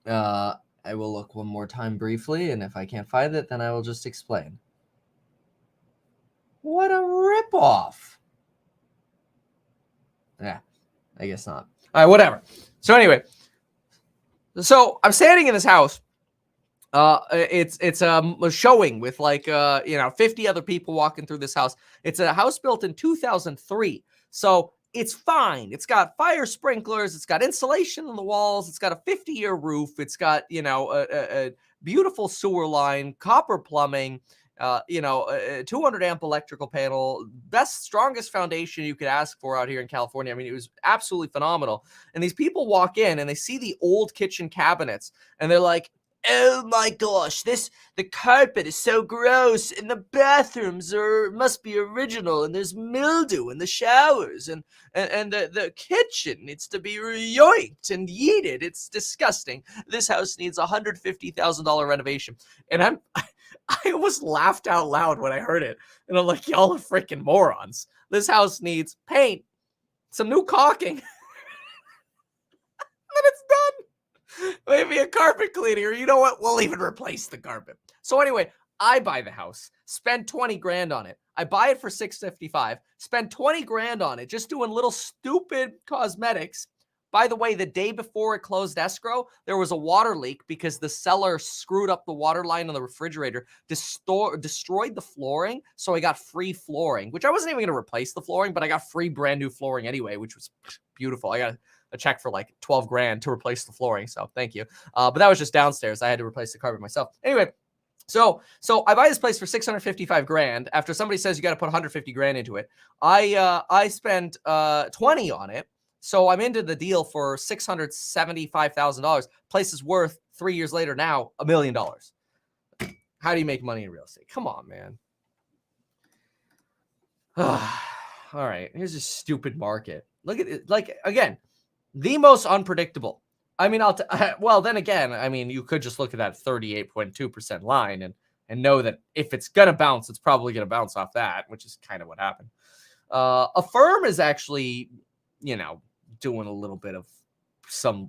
I will look one more time briefly, and if I can't find it, then I will just explain. What a ripoff. Yeah, I guess not. All right, whatever. So anyway, so I'm standing in this house. It's a showing with 50 other people walking through this house. It's a house built in 2003. So it's fine. It's got fire sprinklers. It's got insulation on the walls. It's got a 50-year roof. It's got, a beautiful sewer line, copper plumbing, a 200 amp electrical panel, best, strongest foundation you could ask for out here in California. I mean, it was absolutely phenomenal. And these people walk in and they see the old kitchen cabinets and they're like, oh my gosh, the carpet is so gross and the bathrooms must be original and there's mildew in the showers and the kitchen needs to be yoinked and yeeted. It's disgusting. This house needs $150,000 renovation. And I almost laughed out loud when I heard it. And I'm like, y'all are freaking morons. This house needs paint, some new caulking. Then it's done. Maybe a carpet cleaner. You know what? We'll even replace the carpet. So anyway, I buy the house, spend 20 grand on it. I buy it for $655, spend 20 grand on it, just doing little stupid cosmetics. By the way, the day before it closed escrow, there was a water leak because the seller screwed up the water line on the refrigerator, destroyed the flooring. So I got free flooring, which I wasn't even going to replace the flooring, but I got free brand new flooring anyway, which was beautiful. I got a check for 12 grand to replace the flooring. So thank you. But that was just downstairs. I had to replace the carpet myself. Anyway, so I buy this place for 655 grand after somebody says you got to put 150 grand into it. I spent 20 on it. So I'm into the deal for $675,000. Place is worth 3 years later now $1 million. How do you make money in real estate? Come on, man. All right, here's a stupid market. Look at it. Again, the most unpredictable. I mean, well, then again, I mean, you could just look at that 38.2% line and know that if it's going to bounce, it's probably going to bounce off that, which is kind of what happened. Affirm is actually, doing a little bit of some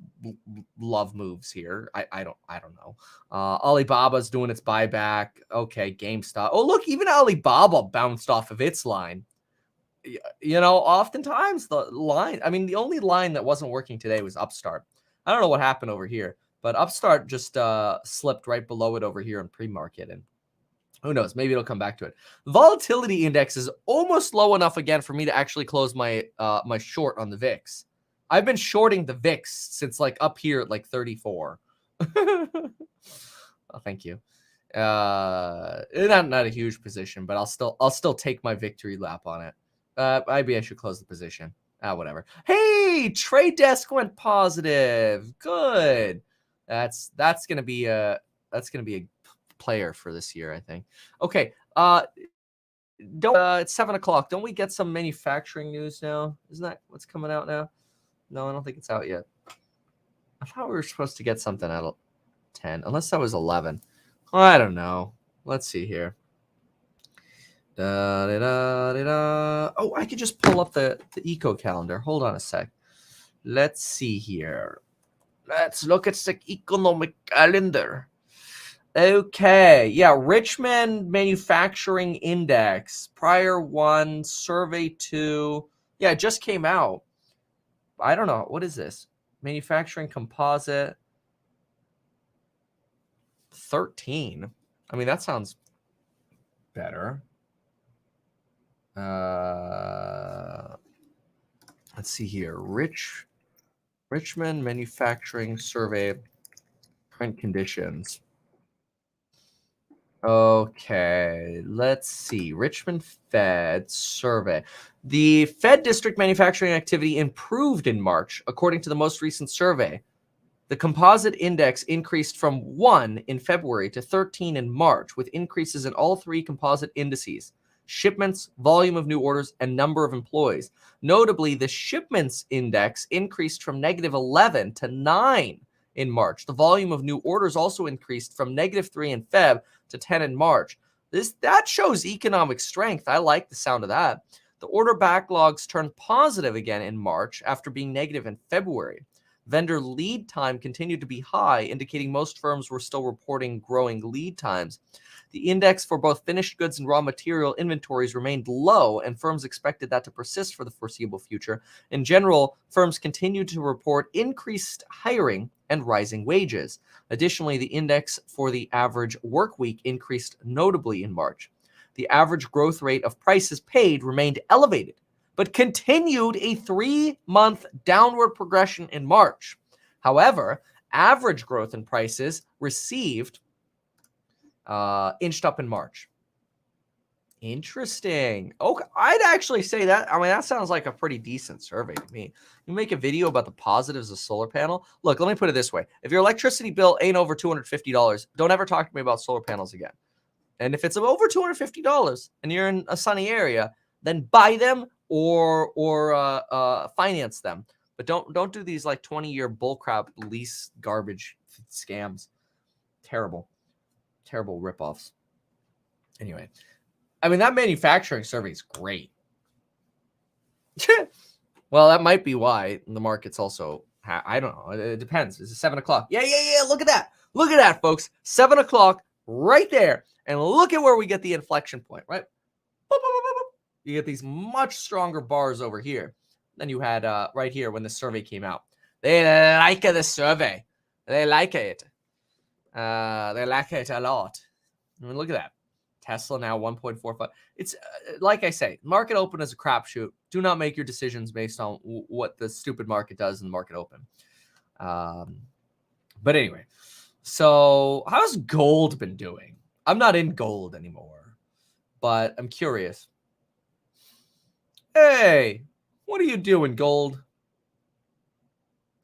love moves here. I don't know. Alibaba's doing its buyback. Okay, GameStop. Oh, look, even Alibaba bounced off of its line. Oftentimes the line, I mean, the only line that wasn't working today was Upstart. I don't know what happened over here, but Upstart just slipped right below it over here in pre-market, and who knows, maybe it'll come back to it. Volatility index is almost low enough again for me to actually close my my short on the VIX. I've been shorting the VIX since up here at 34. Oh, thank you. Not a huge position, but I'll still take my victory lap on it. Maybe I should close the position. Whatever. Hey, trade desk went positive. Good. That's gonna be a player for this year, I think. Okay. Don't it's 7:00. Don't we get some manufacturing news now? Isn't that what's coming out now? No, I don't think it's out yet. I thought we were supposed to get something at 10, unless that was 11. I don't know. Let's see here. Oh, I could just pull up the eco calendar. Hold on a sec. Let's see here. Let's look at the economic calendar. Okay, yeah, Richmond Manufacturing Index, prior 1, survey 2. Yeah, it just came out. I don't know. What is this? Manufacturing composite 13. I mean, that sounds better. Let's see here. Richmond Manufacturing Survey print conditions. Okay, let's see. Richmond Fed survey. The Fed district manufacturing activity improved in March, according to the most recent survey. The composite index increased from 1 in February to 13 in March, with increases in all 3 composite indices: shipments, volume of new orders, and number of employees. Notably, the shipments index increased from -11 to 9 in March. The volume of new orders also increased from -3 in Feb to 10 in March. That shows economic strength. I like the sound of that. The order backlogs turned positive again in March after being negative in February. Vendor lead time continued to be high, indicating most firms were still reporting growing lead times. The index for both finished goods and raw material inventories remained low, and firms expected that to persist for the foreseeable future. In general, firms continued to report increased hiring and rising wages. Additionally, the index for the average work week increased notably in March. The average growth rate of prices paid remained elevated, but continued a 3-month downward progression in March. However, average growth in prices received inched up in March. Interesting. Okay, I'd actually say that. I mean, that sounds like a pretty decent survey to me. You make a video about the positives of solar panel. Look, let me put it this way. If your electricity bill ain't over $250, don't ever talk to me about solar panels again. And if it's over $250 and you're in a sunny area, then buy them or finance them. But don't do these like 20-year bullcrap lease garbage scams. Terrible ripoffs. Anyway, I mean, that manufacturing survey is great. Well, that might be why the market's also, I don't know. It depends. It's 7:00. Yeah. Look at that. Look at that, folks. 7:00 right there. And look at where we get the inflection point, right? You get these much stronger bars over here than you had right here when the survey came out. They like the survey. They like it. They like it a lot. I mean, look at that. Tesla now 1.45. It's like I say, market open is a crapshoot. Do not make your decisions based on what the stupid market does in the market open. But anyway, so how's gold been doing? I'm not in gold anymore, but I'm curious. Hey, what are you doing, gold?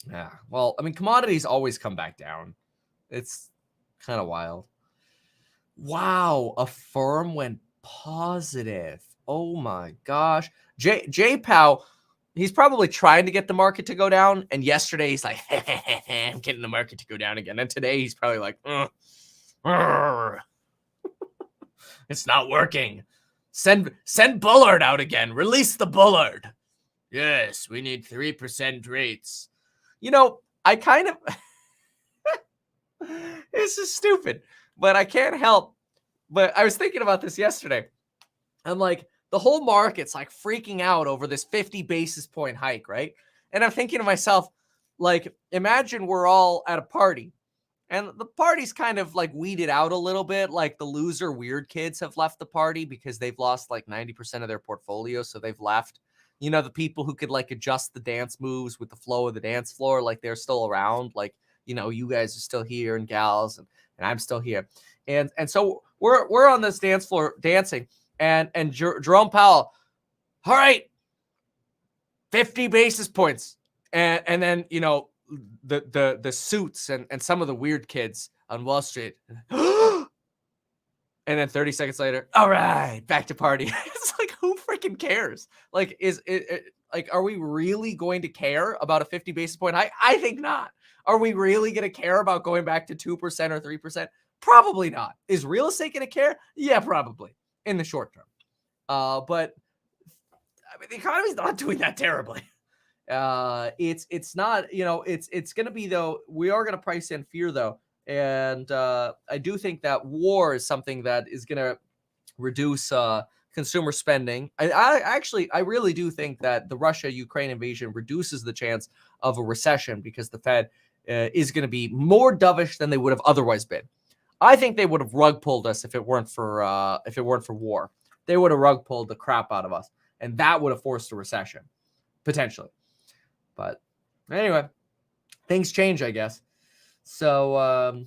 Yeah, well, I mean, commodities always come back down. It's kind of wild. Wow, a firm went positive. Oh my gosh. Jay Powell, he's probably trying to get the market to go down. And yesterday he's like, I'm getting the market to go down again. And today he's probably like, it's not working. Send Bullard out again. Release the Bullard. Yes, we need 3% rates. You know, I kind of this is stupid, but I can't help. But I was thinking about this yesterday. I'm like, the whole market's like freaking out over this 50 basis point hike, right? And I'm thinking to myself, like, imagine we're all at a party and the party's kind of like weeded out a little bit. Like the loser weird kids have left the party because they've lost like 90% of their portfolio. So they've left, you know, the people who could like adjust the dance moves with the flow of the dance floor, like they're still around. Like, you know, you guys are still here and gals and I'm still here. And so we're on this dance floor dancing and Jerome Powell, all right, 50 basis points. And then, you know, the suits and some of the weird kids on Wall Street. And then 30 seconds later, all right, back to party. It's like, who freaking cares? Like, is it like, are we really going to care about a 50 basis point hike? I think not. Are we really going to care about going back to 2% or 3%? Probably not. Is real estate going to care? Yeah, probably in the short term. But I mean, the economy's not doing that terribly. It's not, you know, it's going to be, though, we are going to price in fear, though. And I do think that war is something that is going to reduce consumer spending. I really do think that the Russia-Ukraine invasion reduces the chance of a recession because the Fed is going to be more dovish than they would have otherwise been. I think they would have rug pulled us if it weren't for war. They would have rug pulled the crap out of us, and that would have forced a recession potentially. But anyway, things change, I guess. So,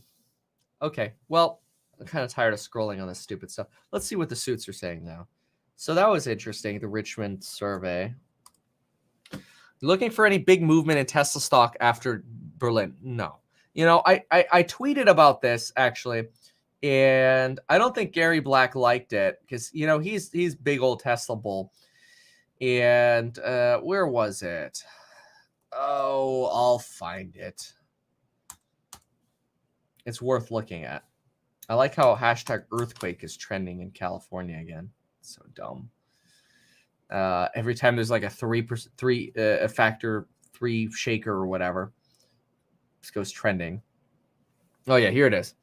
okay. Well, I'm kind of tired of scrolling on this stupid stuff. Let's see what the suits are saying now. So that was interesting, the Richmond survey. Looking for any big movement in Tesla stock after Berlin? No. You know, I tweeted about this, actually, and I don't think Gary Black liked it because, you know, he's big old Tesla bull. And where was it? Oh, I'll find it. It's worth looking at. I like how hashtag earthquake is trending in California again. It's so dumb. Every time there's like a factor 3 shaker or whatever, this goes trending. Oh yeah, here it is.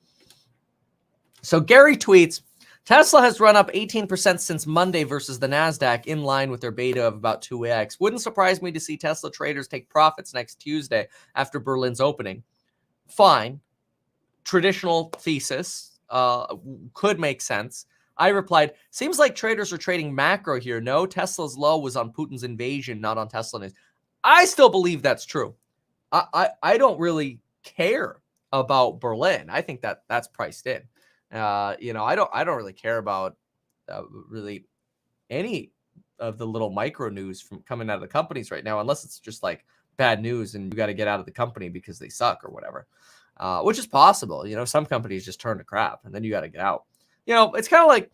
So Gary tweets, Tesla has run up 18% since Monday versus the NASDAQ, in line with their beta of about 2x. Wouldn't surprise me to see Tesla traders take profits next Tuesday after Berlin's opening. Fine. Traditional thesis could make sense. I replied, seems like traders are trading macro here. No, Tesla's low was on Putin's invasion, not on Tesla news. I still believe that's true. I don't really care about Berlin. I think that's priced in. You know, I don't really care about really any of the little micro news from coming out of the companies right now, unless it's just like bad news and you got to get out of the company because they suck or whatever. Which is possible. You know, some companies just turn to crap and then you got to get out. You know, it's kind of like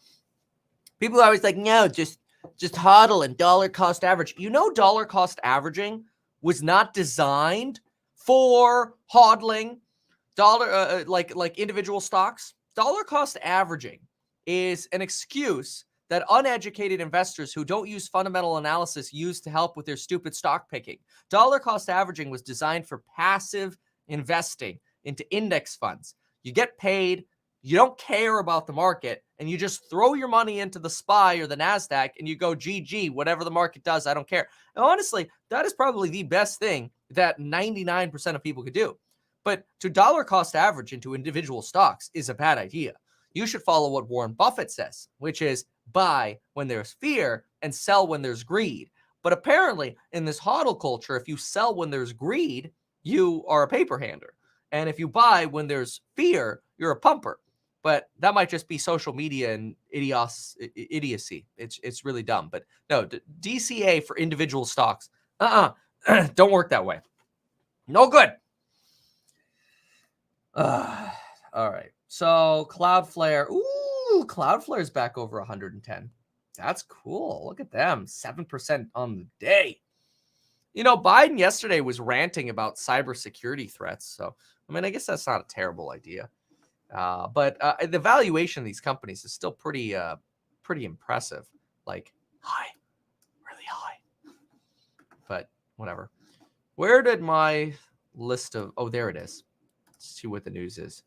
people are always like, no, just hodl and dollar cost average. You know, dollar cost averaging was not designed for hodling like individual stocks. Dollar cost averaging is an excuse that uneducated investors who don't use fundamental analysis use to help with their stupid stock picking. Dollar cost averaging was designed for passive investing into index funds. You get paid, you don't care about the market, and you just throw your money into the SPY or the NASDAQ and you go, GG, whatever the market does, I don't care. And honestly, that is probably the best thing that 99% of people could do. But to dollar cost average into individual stocks is a bad idea. You should follow what Warren Buffett says, which is buy when there's fear and sell when there's greed. But apparently in this hodl culture, if you sell when there's greed, you are a paper hander. And if you buy when there's fear, you're a pumper. But that might just be social media and idiocy. It's really dumb. But no, DCA for individual stocks. Don't work that way. No good. All right. So Cloudflare. Ooh, Cloudflare's back over 110. That's cool. Look at them. 7% on the day. You know, Biden yesterday was ranting about cybersecurity threats. So, I mean, I guess that's not a terrible idea. But the valuation of these companies is still pretty impressive. Like high, really high. But whatever. Where did my list of... Oh, there it is. Let's see what the news is.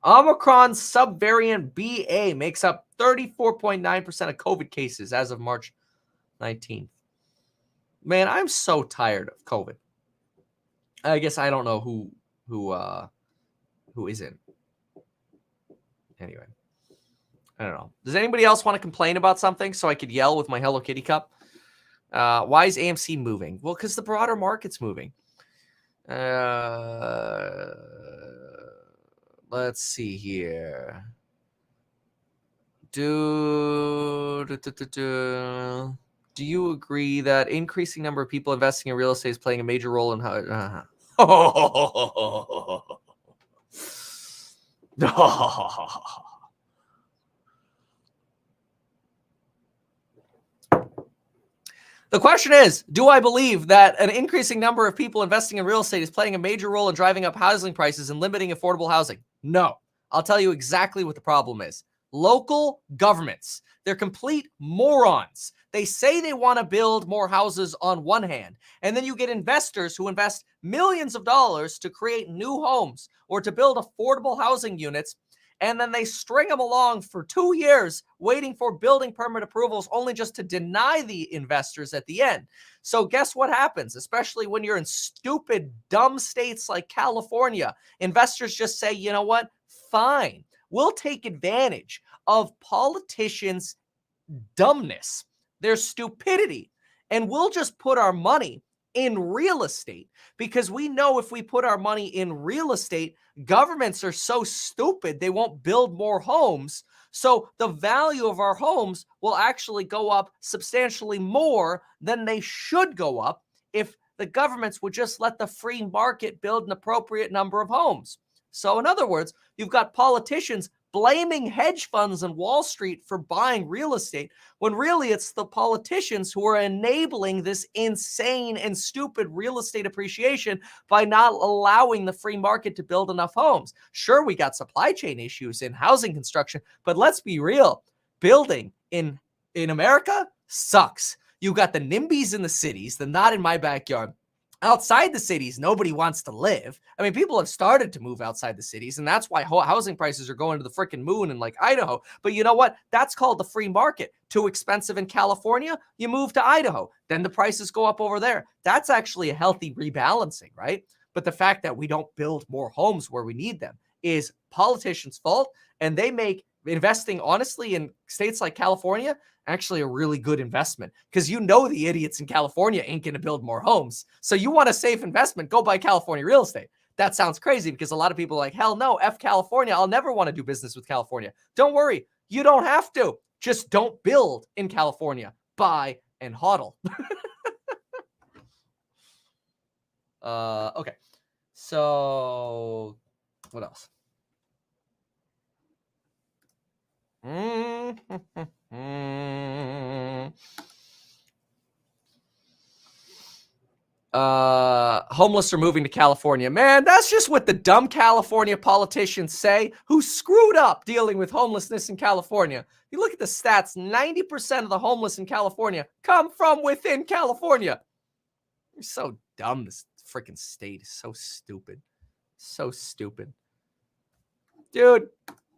Omicron subvariant BA makes up 34.9% of COVID cases as of March 19th. Man, I'm so tired of COVID. I guess I don't know who isn't. Anyway, I don't know. Does anybody else want to complain about something so I could yell with my Hello Kitty cup? Why is AMC moving? Well, because the broader market's moving. Let's see here. Do you agree that increasing number of people investing in real estate is playing a major role in how? The question is, do I believe that an increasing number of people investing in real estate is playing a major role in driving up housing prices and limiting affordable housing? No. I'll tell you exactly what the problem is. Local governments. They're complete morons. They say they want to build more houses on one hand, and then you get investors who invest millions of dollars to create new homes or to build affordable housing units, and then they string them along for 2 years waiting for building permit approvals only just to deny the investors at the end. So guess what happens, especially when you're in stupid, dumb states like California? Investors just say, you know what? Fine. We'll take advantage of politicians' dumbness, their stupidity, and we'll just put our money in real estate, because we know if we put our money in real estate, governments are so stupid they won't build more homes. So the value of our homes will actually go up substantially more than they should go up if the governments would just let the free market build an appropriate number of homes. So in other words, you've got politicians blaming hedge funds and Wall Street for buying real estate, when really it's the politicians who are enabling this insane and stupid real estate appreciation by not allowing the free market to build enough homes. Sure, we got supply chain issues in housing construction, but let's be real. Building in America sucks. You got the NIMBYs in the cities, the not in my backyard. Outside the cities, nobody wants to live. I mean, people have started to move outside the cities, and that's why housing prices are going to the freaking moon in like Idaho. But you know what? That's called the free market. Too expensive in California, you move to Idaho. Then the prices go up over there. That's actually a healthy rebalancing, right? But the fact that we don't build more homes where we need them is politicians' fault, and they make investing honestly in states like California actually a really good investment, because you know the idiots in California ain't going to build more homes. So you want a safe investment, go buy California real estate. That sounds crazy because a lot of people are like, hell no, F California. I'll never want to do business with California. Don't worry. You don't have to. Just don't build in California. Buy and hodl. Okay. So what else? Homeless are moving to California. Man, that's just what the dumb California politicians say, who screwed up dealing with homelessness in California. You look at the stats, 90% of the homeless in California come from within California. You're so dumb. This freaking state is so stupid. So stupid. Dude,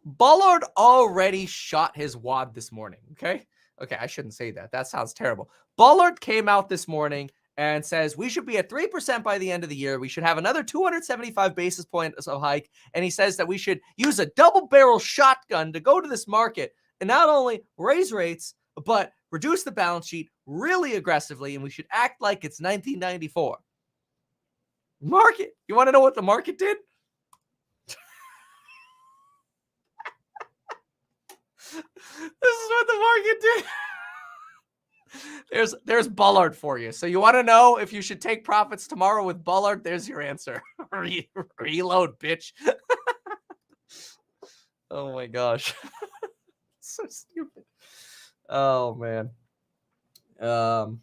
Bullard already shot his wad this morning, okay? Okay, I shouldn't say that. That sounds terrible. Bullard came out this morning and says we should be at 3% by the end of the year. We should have another 275 basis points of hike. And he says that we should use a double-barrel shotgun to go to this market and not only raise rates, but reduce the balance sheet really aggressively, and we should act like it's 1994. Market. You want to know what the market did? This is what the market did. There's Bullard for you. So you want to know if you should take profits tomorrow with Bullard? There's your answer. Reload, bitch. Oh my gosh. So stupid. Oh man. It's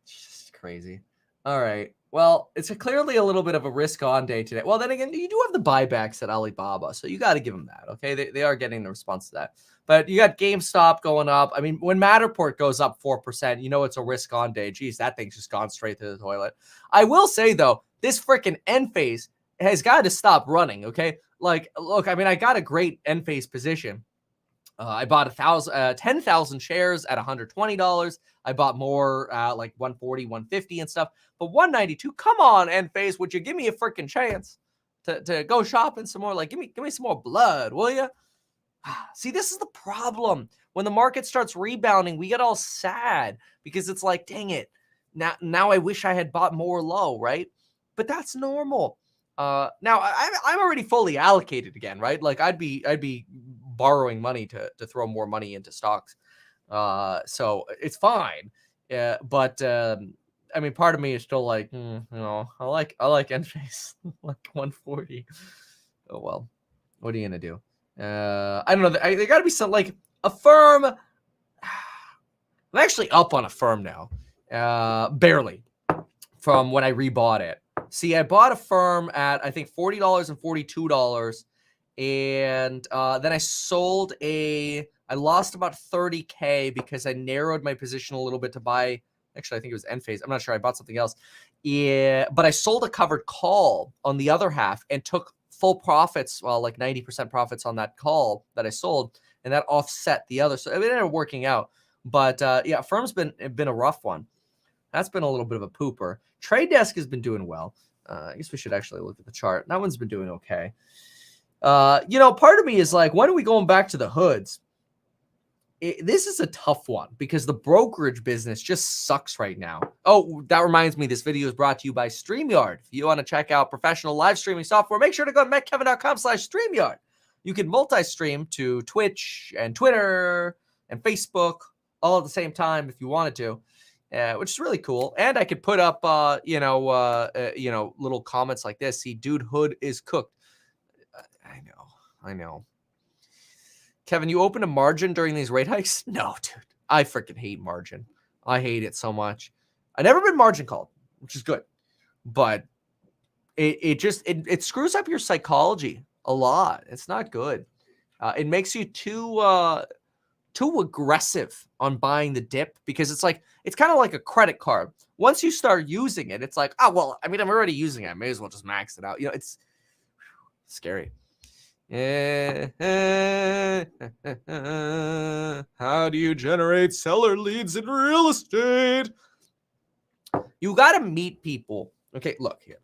just crazy. All right. Well, it's clearly a little bit of a risk-on day today. Well, then again, you do have the buybacks at Alibaba, so you got to give them that, okay? They are getting the response to that. But you got GameStop going up. I mean, when Matterport goes up 4%, you know it's a risk-on day. Geez, that thing's just gone straight to the toilet. I will say, though, this freaking Enphase has got to stop running, okay? Like, look, I mean, I got a great Enphase position. I bought 10,000 shares at $120. I bought more like 140, 150 and stuff. But 192, come on, Enphase, would you give me a freaking chance to go shopping some more? Like, give me some more blood, will you? See, this is the problem. When the market starts rebounding, we get all sad because it's like, dang it. Now I wish I had bought more low, right? But that's normal. Now I'm already fully allocated again, right? Like I'd be borrowing money to throw more money into stocks. So it's fine. But I mean, part of me is still like, I like Enphase, like 140. Oh well, what are you gonna do? I don't know. There got to be some like a firm. I'm actually up on a firm now, barely from when I rebought it. See, I bought a firm at I think $40 and $42, and then I sold I lost about 30K because I narrowed my position a little bit to buy. Actually, I think it was Enphase. I'm not sure. I bought something else. Yeah, but I sold a covered call on the other half and took full profits, well, like 90% profits on that call that I sold, and that offset the other. So it ended up working out. But yeah, firm's been a rough one. That's been a little bit of a pooper. Trade Desk has been doing well. I guess we should actually look at the chart. That one's been doing okay. Part of me is like, when are we going back to the hoods? This is a tough one because the brokerage business just sucks right now. Oh, that reminds me, this video is brought to you by StreamYard. If you want to check out professional live streaming software, make sure to go to metkevin.com/StreamYard. You can multi-stream to Twitch and Twitter and Facebook all at the same time if you wanted to, which is really cool. And I could put up, little comments like this. See, dude, hood is cooked. I know. Kevin, you opened a margin during these rate hikes? No, dude. I freaking hate margin. I hate it so much. I've never been margin called, which is good. But it screws up your psychology a lot. It's not good. It makes you too aggressive on buying the dip because it's kind of like a credit card. Once you start using it, it's like, oh, well, I mean, I'm already using it. I may as well just max it out. It's scary. How do you generate seller leads in real estate? You got to meet people. Okay, look here.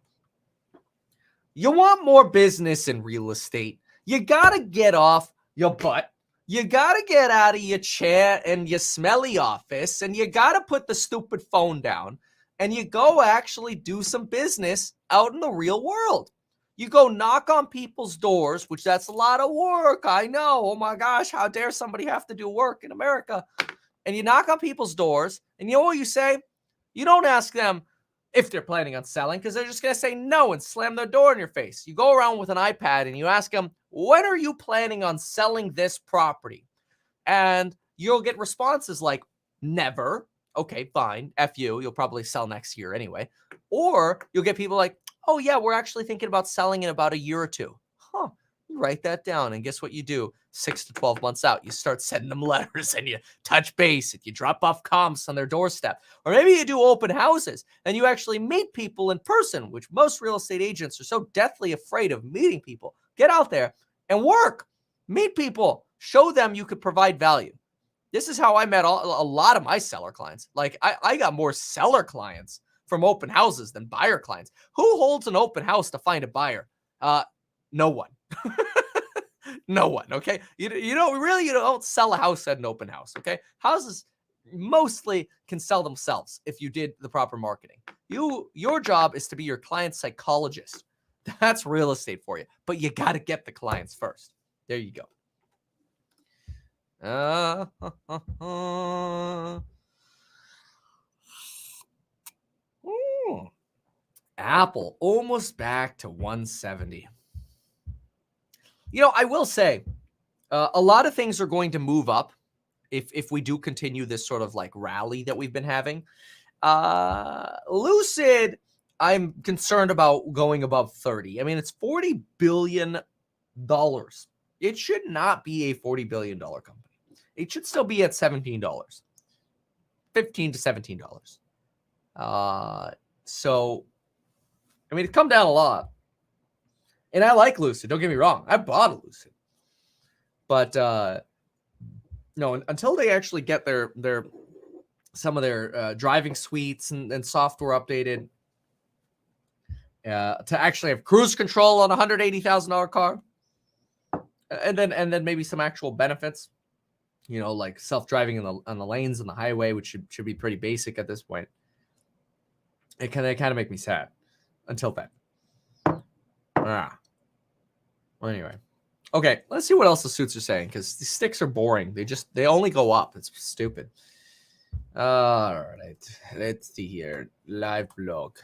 You want more business in real estate. You got to get off your butt. You got to get out of your chair and your smelly office, and you got to put the stupid phone down, and you go actually do some business out in the real world. You go knock on people's doors, which that's a lot of work. I know. Oh my gosh, how dare somebody have to do work in America? And you knock on people's doors, and you know what you say? You don't ask them if they're planning on selling because they're just going to say no and slam their door in your face. You go around with an iPad and you ask them, when are you planning on selling this property? And you'll get responses like, never. Okay, fine. F you. You'll probably sell next year anyway. Or you'll get people like, oh, yeah, we're actually thinking about selling in about a year or two. Huh. You write that down, and guess what you do? 6 to 12 months out, you start sending them letters, and you touch base, and you drop off comps on their doorstep. Or maybe you do open houses, and you actually meet people in person, which most real estate agents are so deathly afraid of meeting people. Get out there and work. Meet people. Show them you could provide value. This is how I met a lot of my seller clients. Like, I got more seller clients from open houses than buyer clients. Who holds an open house to find a buyer? No one. No one. Okay. You don't sell a house at an open house. Okay. Houses mostly can sell themselves if you did the proper marketing. Your job is to be your client's psychologist. That's real estate for you. But you got to get the clients first. There you go. Apple almost back to 170. I will say a lot of things are going to move up if we do continue this sort of like rally that we've been having. Lucid, I'm concerned about going above 30. I mean, it's $40 billion. It should not be a $40 billion company. It should still be at $17, $15 to $17. So, I mean, it's come down a lot. And I like Lucid. Don't get me wrong. I bought a Lucid. But, no, until they actually get some of their driving suites and software updated to actually have cruise control on a $180,000 car, and then maybe some actual benefits, like self-driving on the lanes on the highway, which should be pretty basic at this point. It kind of make me sad until then. Well, anyway. Okay, let's see what else the suits are saying, because the sticks are boring. They only go up. It's stupid. All right, let's see here. Live blog.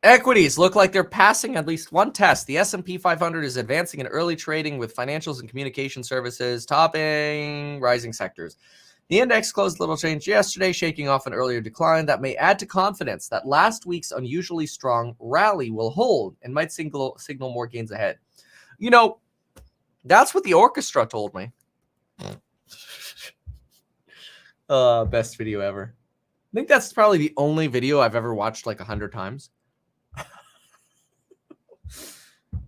Equities look like they're passing at least one test. The S&P 500 is advancing in early trading with financials and communication services topping rising sectors. The index closed little change yesterday, shaking off an earlier decline that may add to confidence that last week's unusually strong rally will hold and might signal more gains ahead. You know, that's what the orchestra told me. Best video ever. I think that's probably the only video I've ever watched like 100 times.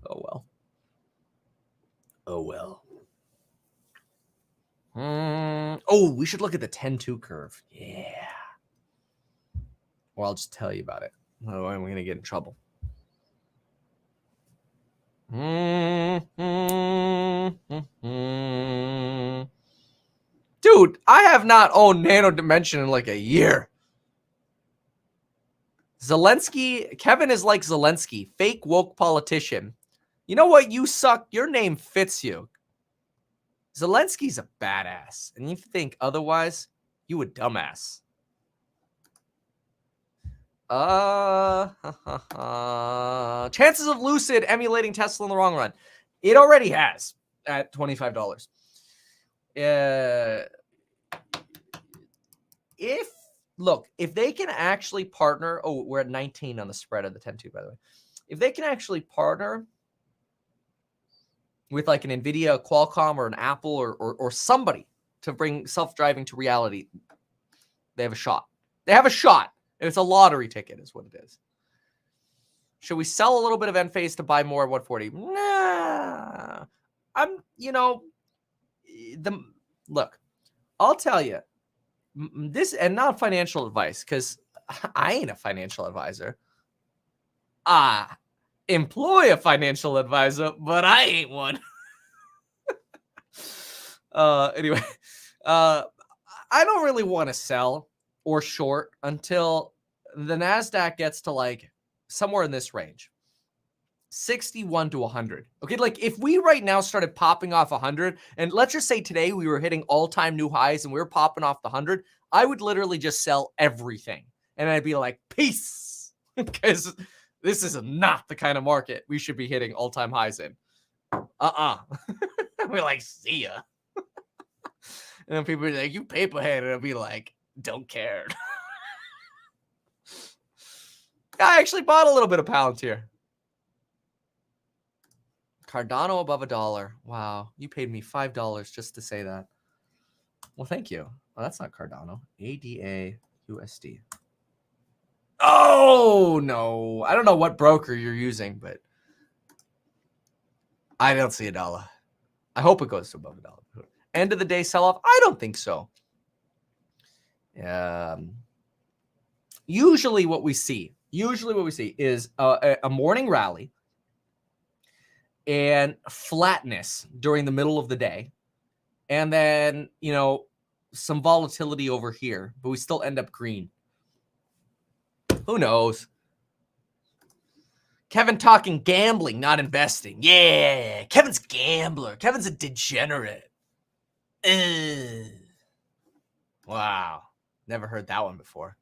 Oh well. Oh well. Oh, we should look at the 10-2 curve. Yeah. Or I'll just tell you about it. Otherwise, I'm going to get in trouble. Dude, I have not owned Nano Dimension in like a year. Zelensky, Kevin is like Zelensky, fake woke politician. You know what? You suck. Your name fits you. Zelensky's a badass. And if you think otherwise, you a dumbass. Chances of Lucid emulating Tesla in the long run. It already has at $25. If they can actually partner, we're at 19 on the spread of the 10-2, by the way. If they can actually partner with like an NVIDIA, a Qualcomm, or an Apple, or somebody to bring self-driving to reality, they have a shot. They have a shot. And it's a lottery ticket is what it is. Should we sell a little bit of Enphase to buy more at 140? Nah. Look, I'll tell you this, and not financial advice, because I ain't a financial advisor. I employ a financial advisor, but I ain't one. Anyway, I don't really want to sell or short until the NASDAQ gets to like somewhere in this range. 61 to 100. Okay, like if we right now started popping off 100, and let's just say today we were hitting all-time new highs and we were popping off the 100, I would literally just sell everything. And I'd be like, peace. Because this is not the kind of market we should be hitting all-time highs in. We're like, see ya. And then people are like, you paperhead. And I'll be like, don't care. I actually bought a little bit of Palantir. Cardano above $1. Wow. You paid me $5 just to say that. Well, thank you. Well, that's not Cardano. ADA USD. Oh, no. I don't know what broker you're using, but I don't see $1. I hope it goes to above $1. End of the day sell-off? I don't think so. Usually what we see is a morning rally and flatness during the middle of the day. And then, some volatility over here, but we still end up green. Who knows? Kevin talking gambling, not investing. Yeah, Kevin's a gambler. Kevin's a degenerate. Wow. Never heard that one before.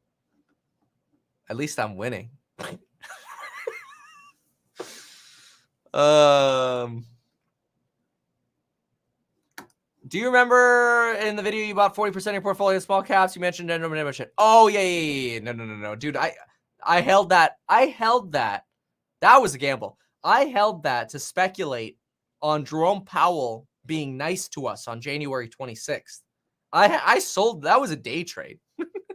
At least I'm winning. Do you remember in the video you bought 40% of your portfolio of small caps? You mentioned shit. Oh, yeah. No. Dude, I held that. That was a gamble. I held that to speculate on Jerome Powell being nice to us on January 26th. I sold. That was a day trade.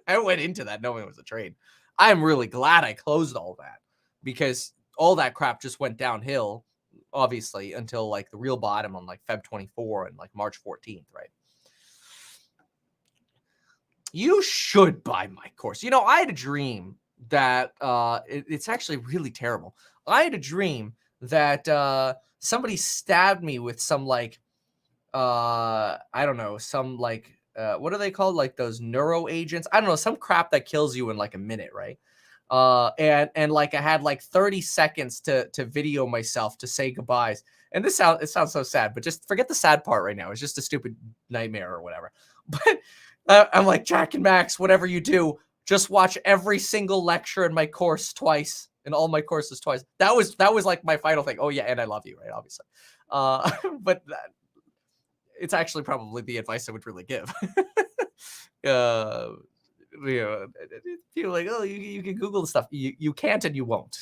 I went into that knowing it was a trade. I am really glad I closed all that, because all that crap just went downhill, obviously, until like the real bottom on like Feb 24 and like March 14th, right? You should buy my course. I had a dream that it's actually really terrible. I had a dream that somebody stabbed me with some like I don't know, some like what are they called? Like those neuro agents? I don't know, some crap that kills you in like a minute, right? And like I had like 30 seconds to video myself to say goodbyes. And it sounds so sad, but just forget the sad part right now. It's just a stupid nightmare or whatever. But I'm like, Jack and Max, whatever you do, just watch every single lecture in my course twice, in all my courses twice. That was like my final thing. Oh yeah, and I love you, right? Obviously. But it's actually probably the advice I would really give. You know, people like, oh, you can Google the stuff. You can't and you won't.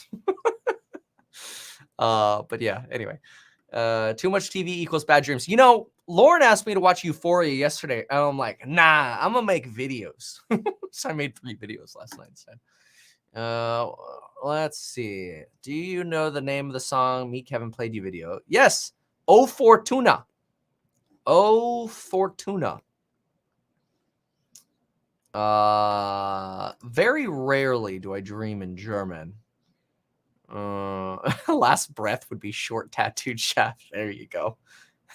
But yeah, anyway. Too much TV equals bad dreams. You know, Lauren asked me to watch Euphoria yesterday, and I'm like, nah, I'm gonna make videos. So I made 3 videos last night instead. Let's see. Do you know the name of the song Me Kevin Played You video? Yes. O Fortuna. O Fortuna. Very rarely do I dream in German. Last breath would be short tattooed shaft. There you go.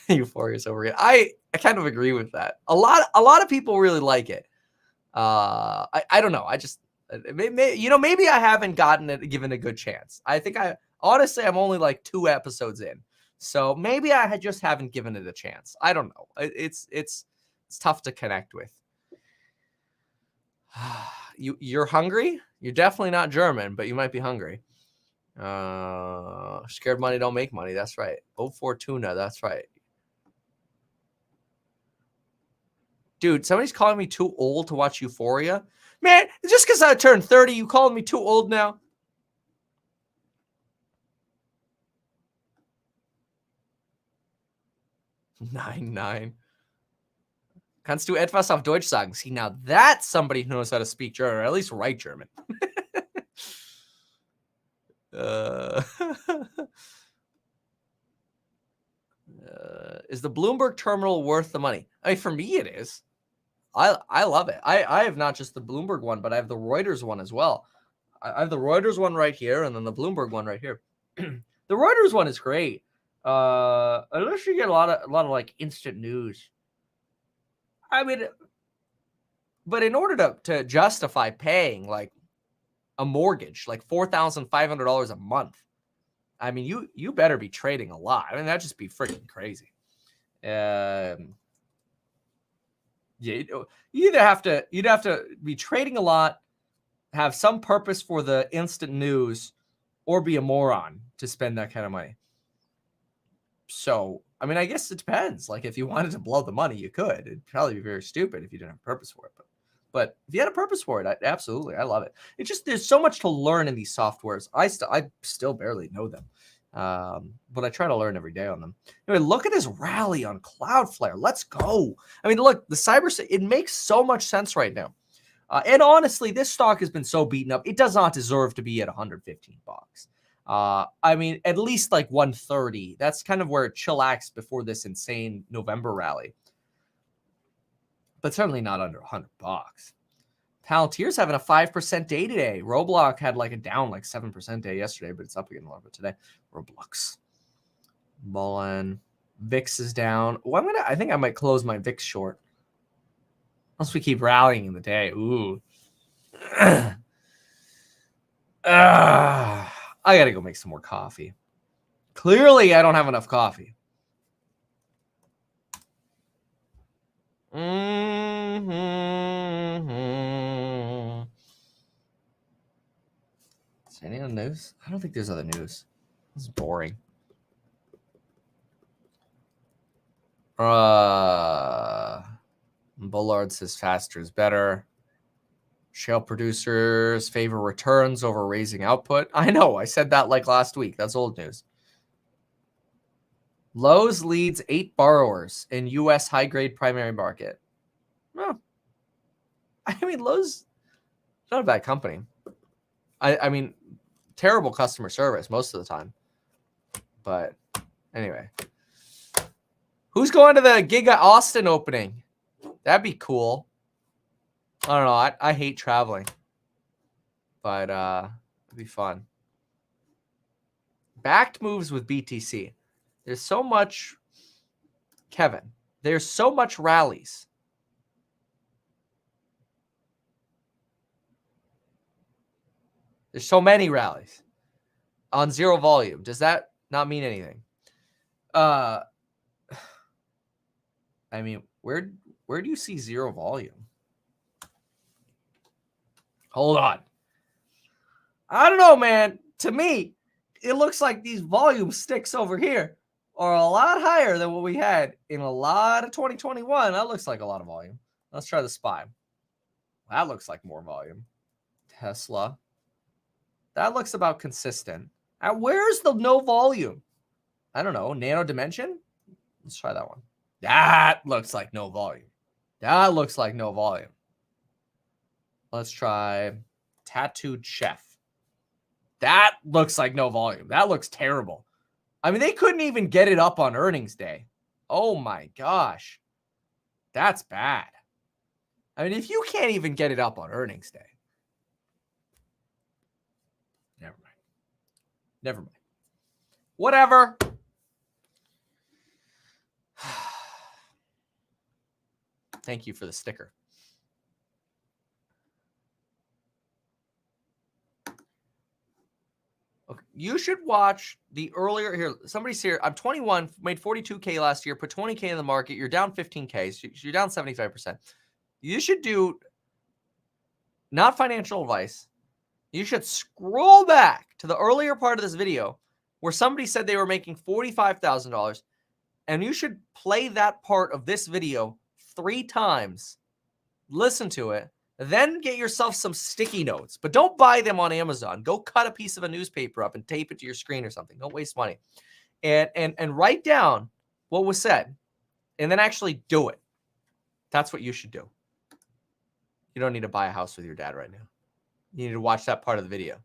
Euphoria's over it. I kind of agree with that. A lot of people really like it. I don't know. I just maybe I haven't given a good chance. I think honestly I'm only like 2 episodes in. So maybe I just haven't given it a chance. I don't know. It's tough to connect with. You're hungry? You're definitely not German, but you might be hungry. Scared money don't make money. That's right. Oh, Fortuna. That's right. Dude, somebody's calling me too old to watch Euphoria. Man, just because I turned 30, you calling me too old now? Nine. Kannst du etwas auf Deutsch sagen? See, now that's somebody who knows how to speak German, or at least write German. Is the Bloomberg terminal worth the money? I mean, for me, it is. I love it. I have not just the Bloomberg one, but I have the Reuters one as well. I have the Reuters one right here, and then the Bloomberg one right here. The Reuters one is great. Unless you get a lot of like instant news. I mean, but in order to justify paying like a mortgage, like $4,500 a month, I mean, you better be trading a lot. I mean, that'd just be freaking crazy. Yeah, you'd have to be trading a lot, have some purpose for the instant news, or be a moron to spend that kind of money. So, I mean, I guess it depends. Like, if you wanted to blow the money, you could. It'd probably be very stupid if you didn't have a purpose for it. But if you had a purpose for it, absolutely, I love it. It's just there's so much to learn in these softwares. I still barely know them, but I try to learn every day on them. Anyway, look at this rally on Cloudflare. Let's go. I mean, look, the cyber, it makes so much sense right now. And honestly, this stock has been so beaten up. It does not deserve to be at 115 bucks. I mean, at least like 130. That's kind of where it chillaxed before this insane November rally. But certainly not under 100 bucks. Palantir's having a 5% day today. Roblox had like a down like 7% day yesterday, but it's up again a little bit today. Roblox. Mullen. VIX is down. Well, I think I might close my VIX short. Unless we keep rallying in the day. Ooh. I gotta go make some more coffee. Clearly, I don't have enough coffee. Mm-hmm. Is there any other news? I don't think there's other news. This is boring. Bullard says faster is better. Shale producers favor returns over raising output. I know. I said that like last week. That's old news. Lowe's leads 8 borrowers in U.S. high-grade primary market. Well, I mean, Lowe's not a bad company. I mean, terrible customer service most of the time. But anyway. Who's going to the Giga Austin opening? That'd be cool. I don't know. I hate traveling. But it'd be fun. Backed moves with BTC. There's so much, Kevin. There's so much rallies. There's so many rallies on zero volume. Does that not mean anything? I mean, where do you see zero volume? Hold on. I don't know, man. To me, it looks like these volume sticks over here are a lot higher than what we had in a lot of 2021. That looks like a lot of volume. Let's try the SPY. That looks like more volume. Tesla. That looks about consistent. Where's the no volume? I don't know. Nano Dimension? Let's try that one. That looks like no volume. That looks like no volume. Let's try Tattooed Chef. That looks like no volume. That looks terrible. I mean, they couldn't even get it up on earnings day. Oh my gosh. That's bad. I mean, if you can't even get it up on earnings day. Never mind. Never mind. Whatever. Thank you for the sticker. Okay. You should watch the earlier here. Somebody's here. I'm 21, made 42K last year, put 20K in the market. You're down 15K. So you're down 75%. You should do not financial advice. You should scroll back to the earlier part of this video where somebody said they were making $45,000, and you should play that part of this video 3 times. Listen to it. Then get yourself some sticky notes, but don't buy them on Amazon. Go cut a piece of a newspaper up and tape it to your screen or something. Don't waste money. And write down what was said and then actually do it. That's what you should do. You don't need to buy a house with your dad right now. You need to watch that part of the video.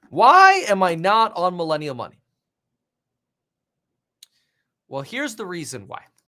Why am I not on Millennial Money? Well, here's the reason why.